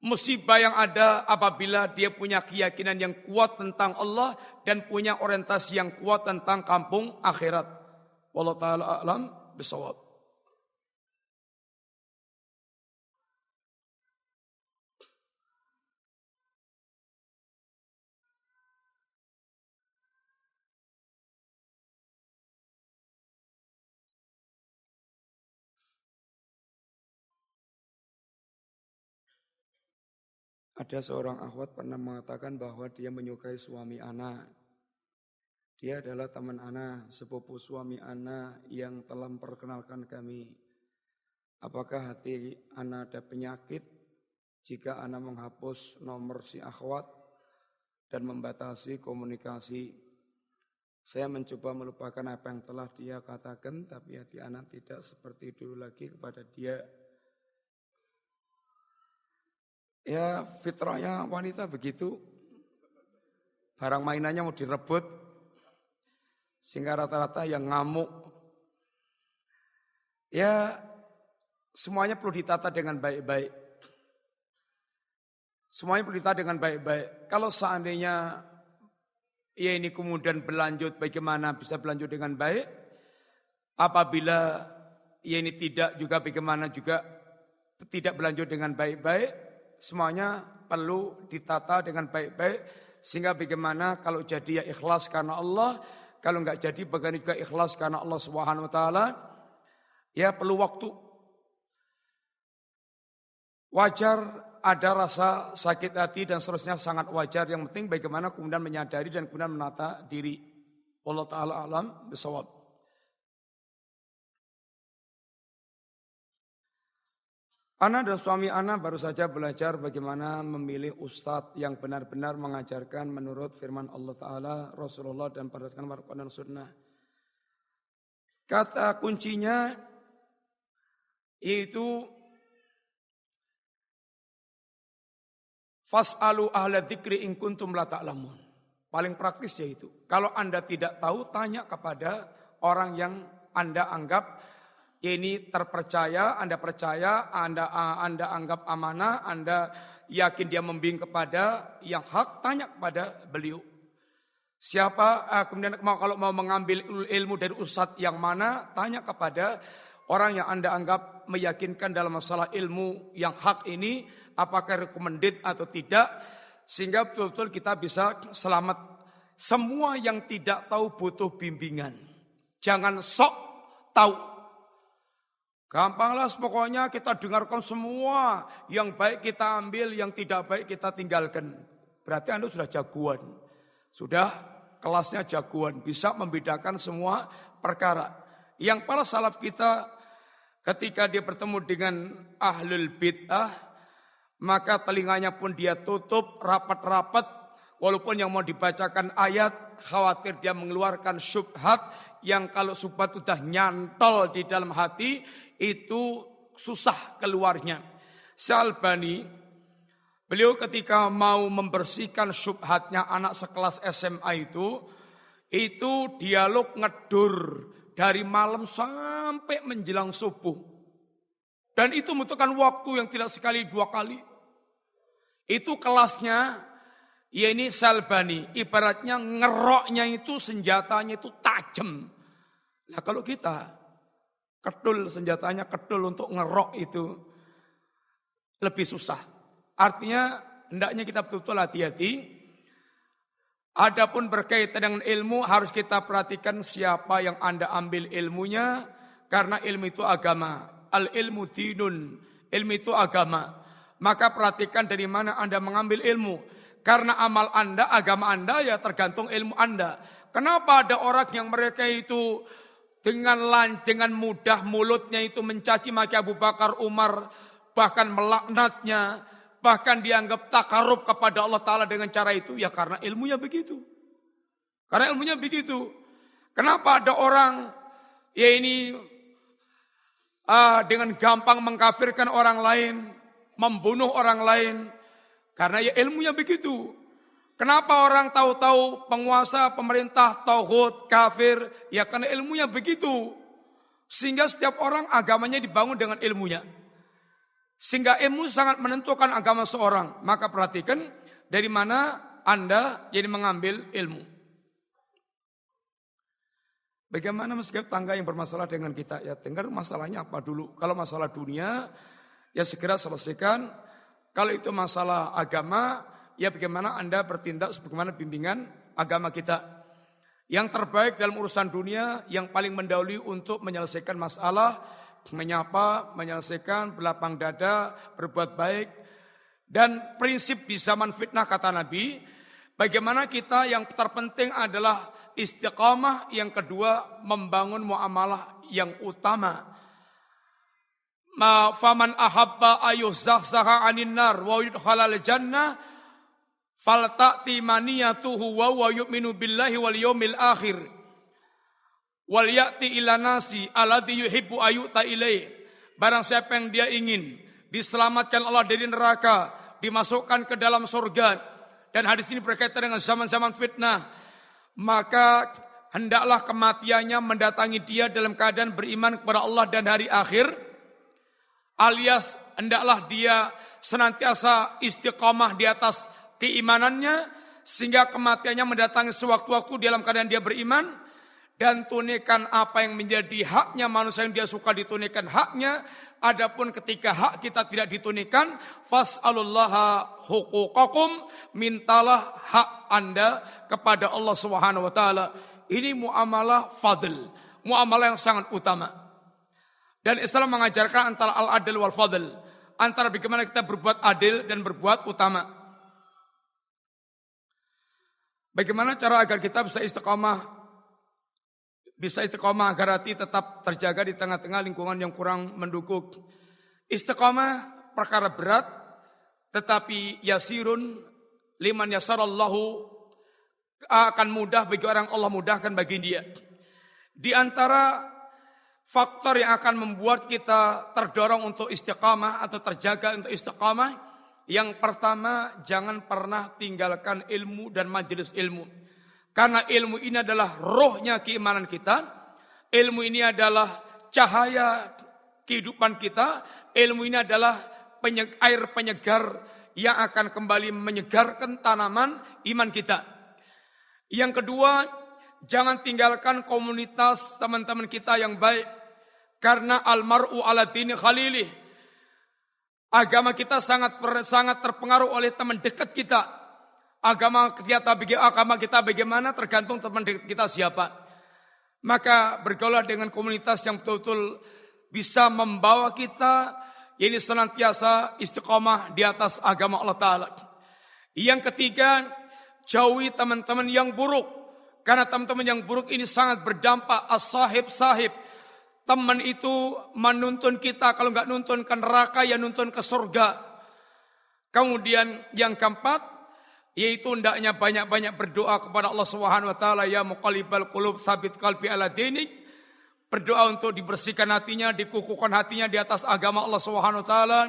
A: musibah yang ada apabila dia punya keyakinan yang kuat tentang Allah dan punya orientasi yang kuat tentang kampung akhirat. Wallahu taala a'lam bishawab. Ada seorang akhwat pernah mengatakan bahwa dia menyukai suami ana. Dia adalah teman ana, sepupu suami ana yang telah memperkenalkan kami. Apakah hati ana ada penyakit jika ana menghapus nomor si akhwat dan membatasi komunikasi? Saya mencoba melupakan apa yang telah dia katakan, tapi hati ana tidak seperti dulu lagi kepada dia. Ya fitrahnya wanita begitu. Barang mainannya mau direbut. Sehingga rata-rata yang ngamuk. Ya semuanya perlu ditata dengan baik-baik. Semuanya perlu ditata dengan baik-baik. Kalau seandainya ya ini kemudian berlanjut, bagaimana bisa berlanjut dengan baik? Apabila ya ini tidak juga, bagaimana juga tidak berlanjut dengan baik-baik? Semuanya perlu ditata dengan baik-baik. Sehingga bagaimana kalau jadi ya ikhlas karena Allah. Kalau enggak jadi bagaimana juga ikhlas karena Allah Subhanahu Wa Taala. Ya perlu waktu. Wajar ada rasa sakit hati dan seterusnya, sangat wajar. Yang penting bagaimana kemudian menyadari dan kemudian menata diri. Allah Ta'ala alam bisawab. Ana dan suami Ana baru saja belajar bagaimana memilih ustadz yang benar-benar mengajarkan menurut firman Allah Ta'ala, Rasulullah dan berdasarkan Al-Quran dan Sunnah. Kata kuncinya yaitu fas'alu ahla dzikri in kuntum la ta'lamun. Paling praktis yaitu kalau Anda tidak tahu, tanya kepada orang yang Anda anggap ini terpercaya, Anda percaya, Anda anggap amanah, Anda yakin dia membimbing kepada yang hak, tanya kepada beliau. Siapa kemudian kalau mau mengambil ilmu dari ustadz yang mana, tanya kepada orang yang Anda anggap meyakinkan dalam masalah ilmu yang hak ini, apakah recommended atau tidak, sehingga betul-betul kita bisa selamat. Semua yang tidak tahu butuh bimbingan. Jangan sok tahu. Gampanglah pokoknya kita dengarkan semua, yang baik kita ambil, yang tidak baik kita tinggalkan. Berarti Anda sudah jagoan. Sudah kelasnya jagoan, bisa membedakan semua perkara. Yang para salaf kita ketika dia bertemu dengan ahlul bid'ah, maka telinganya pun dia tutup rapat-rapat, walaupun yang mau dibacakan ayat, khawatir dia mengeluarkan syubhat, yang kalau syubhat sudah nyantol di dalam hati, itu susah keluarnya. Syalbani, beliau ketika mau membersihkan syubhatnya anak sekelas SMA itu dialog ngedur dari malam sampai menjelang subuh. Dan itu membutuhkan waktu yang tidak sekali dua kali. Itu kelasnya, ya ini Syalbani, ibaratnya ngeroknya itu senjatanya itu tajam. Nah kalau kita kedul, senjatanya kedul untuk ngerok itu lebih susah. Artinya hendaknya kita betul-betul hati-hati. Adapun berkaitan dengan ilmu harus kita perhatikan siapa yang Anda ambil ilmunya, karena ilmu itu agama. Al-ilmu dinun, ilmu itu agama. Maka perhatikan dari mana Anda mengambil ilmu. Karena amal Anda, agama Anda ya tergantung ilmu Anda. Kenapa ada orang yang mereka itu dengan mudah mulutnya itu mencaci maki Abu Bakar, Umar, bahkan melaknatnya, bahkan dianggap takarub kepada Allah Ta'ala dengan cara itu, ya karena ilmunya begitu. Karena ilmunya begitu. Kenapa ada orang, ya ini dengan gampang mengkafirkan orang lain, membunuh orang lain, karena ya ilmunya begitu. Kenapa orang tahu-tahu penguasa, pemerintah, tauhid, kafir? Ya karena ilmunya begitu. Sehingga setiap orang agamanya dibangun dengan ilmunya. Sehingga ilmu sangat menentukan agama seorang. Maka perhatikan dari mana Anda jadi mengambil ilmu. Bagaimana meskipun tangga yang bermasalah dengan kita? Ya dengar masalahnya apa dulu. Kalau masalah dunia, ya segera selesaikan. Kalau itu masalah agama, ya bagaimana Anda bertindak sebagaimana bimbingan agama kita. Yang terbaik dalam urusan dunia, yang paling mendahului untuk menyelesaikan masalah, menyapa, menyelesaikan, berlapang dada, berbuat baik. Dan prinsip di zaman fitnah kata Nabi, bagaimana kita yang terpenting adalah istiqamah, yang kedua membangun muamalah yang utama. Faman ahabba ayuzzahzaha anin nar wa yudkhalal jannah falta'ti maniyatuhu wa yu'minu billahi wal yawmil akhir wal ya'ti ila nasi alladhi yuhibbu ayyuta ilaih. Barang siapa yang dia ingin diselamatkan Allah dari neraka, dimasukkan ke dalam surga, dan hadis ini berkaitan dengan zaman-zaman fitnah, maka hendaklah kematiannya mendatangi dia dalam keadaan beriman kepada Allah dan hari akhir, alias hendaklah dia senantiasa istiqamah di atas keimanannya, sehingga kematiannya mendatangi sewaktu-waktu dalam keadaan dia beriman, dan tunaikan apa yang menjadi haknya manusia yang dia suka ditunaikan haknya. Adapun ketika hak kita tidak ditunaikan, fas'alullaha huquqakum, mintalah hak Anda kepada Allah Subhanahu wa taala. Ini muamalah fadl, muamalah yang sangat utama. Dan Islam mengajarkan antara al-adl wal fadl, antara bagaimana kita berbuat adil dan berbuat utama. Bagaimana cara agar kita bisa istiqamah agar hati tetap terjaga di tengah-tengah lingkungan yang kurang mendukung. Istiqamah perkara berat, tetapi yasirun liman yasarallahu, akan mudah bagi orang Allah mudahkan bagi dia. Di antara faktor yang akan membuat kita terdorong untuk istiqamah atau terjaga untuk istiqamah, yang pertama, jangan pernah tinggalkan ilmu dan majelis ilmu. Karena ilmu ini adalah rohnya keimanan kita. Ilmu ini adalah cahaya kehidupan kita. Ilmu ini adalah air penyegar yang akan kembali menyegarkan tanaman iman kita. Yang kedua, jangan tinggalkan komunitas teman-teman kita yang baik. Karena almar'u ala dini khalilih. Agama kita sangat terpengaruh oleh teman dekat kita. Agama kita bagaimana tergantung teman dekat kita siapa. Maka bergaulah dengan komunitas yang betul-betul bisa membawa kita ini senantiasa istiqomah di atas agama Allah Ta'ala. Yang ketiga, jauhi teman-teman yang buruk. Karena teman-teman yang buruk ini sangat berdampak. As-sahib-sahib. Teman itu menuntun kita, kalau enggak nuntun ke neraka, ya nuntun ke surga. Kemudian yang keempat, yaitu hendaknya banyak-banyak berdoa kepada Allah Subhanahu wa taala, ya muqallibal qulub tsabit qalbi ala dinik. Berdoa untuk dibersihkan hatinya, dikukuhkan hatinya di atas agama Allah Subhanahu wa taala.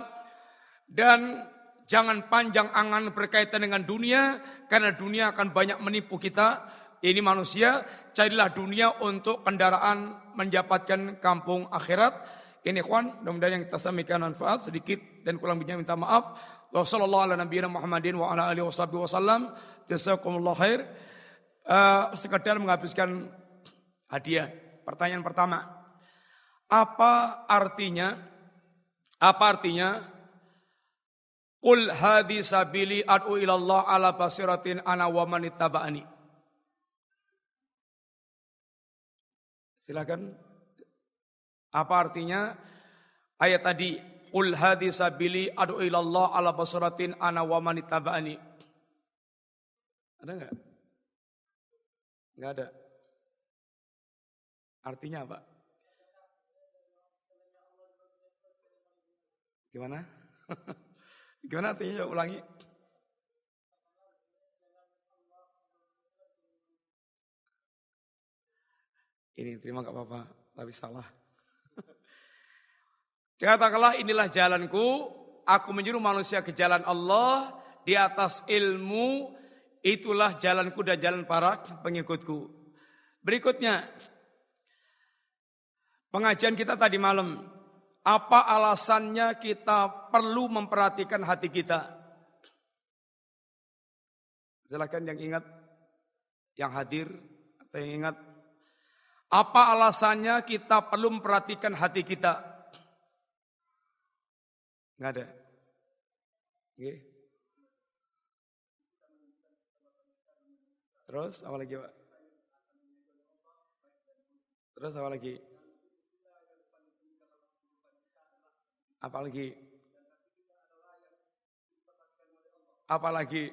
A: Dan jangan panjang angan berkaitan dengan dunia, karena dunia akan banyak menipu kita. Ini manusia, carilah dunia untuk kendaraan mendapatkan kampung akhirat. Ini ikhwan, mudah-mudahan yang kita sampaikan manfaat, sedikit dan kurang lebihnya minta maaf. Wassallallahu ala nabiyina Muhammadin wa ala alihi wasallam. Jazakumullah khair. Sekedar menghabiskan hadiah. Pertanyaan pertama. Apa artinya qul hadhi sabili ad'u ilallah ala basiratin ana wa man ittaba'ani. Silakan. Apa artinya ayat tadi? Qul hadhi sabili ad'u ilallah ala basiratin ana wa man ittaba'ani. Ada enggak? Enggak ada. Artinya apa? Gimana? Gimana artinya? Coba ulangi. Ini terima enggak apa-apa, tapi salah. Katakanlah, inilah jalanku, aku menyuruh manusia ke jalan Allah di atas ilmu, itulah jalanku dan jalan para pengikutku. Berikutnya, pengajian kita tadi malam, apa alasannya kita perlu memperhatikan hati kita? Silakan yang ingat, yang hadir atau yang ingat, apa alasannya kita perlu memperhatikan hati kita? Enggak ada. Oke. Terus apa lagi, Pak? Terus apa lagi? Apa lagi? Apa lagi?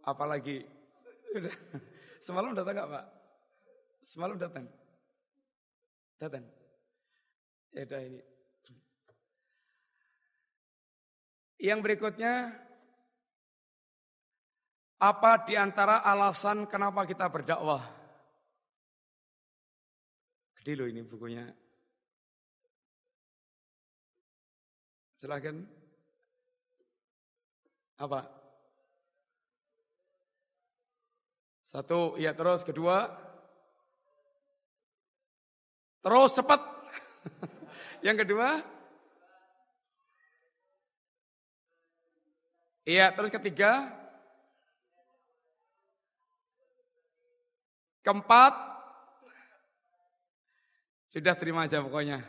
A: Apa lagi? Semalam datang enggak, Pak? Semalam datang. Datang. Ya udah ini. Yang berikutnya, apa di antara alasan kenapa kita berdakwah? Gede loh ini bukunya. Silakan. Apa? Satu, ya terus. Kedua. Terus cepat. Yang kedua. Iya, terus ketiga. Keempat. Sudah terima aja pokoknya.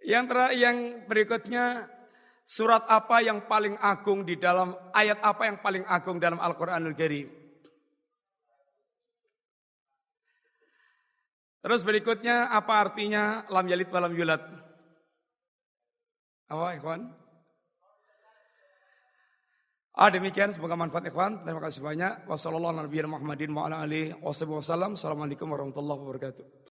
A: Yang berikutnya, surat apa yang paling agung di dalam, ayat apa yang paling agung dalam Al-Quranul Karim? Terus berikutnya, apa artinya lam yalid wa lam yulad? Apa ikhwan? Demikian, semoga manfaat ikhwan. Terima kasih banyak. Wassalamualaikum warahmatullahi wabarakatuh.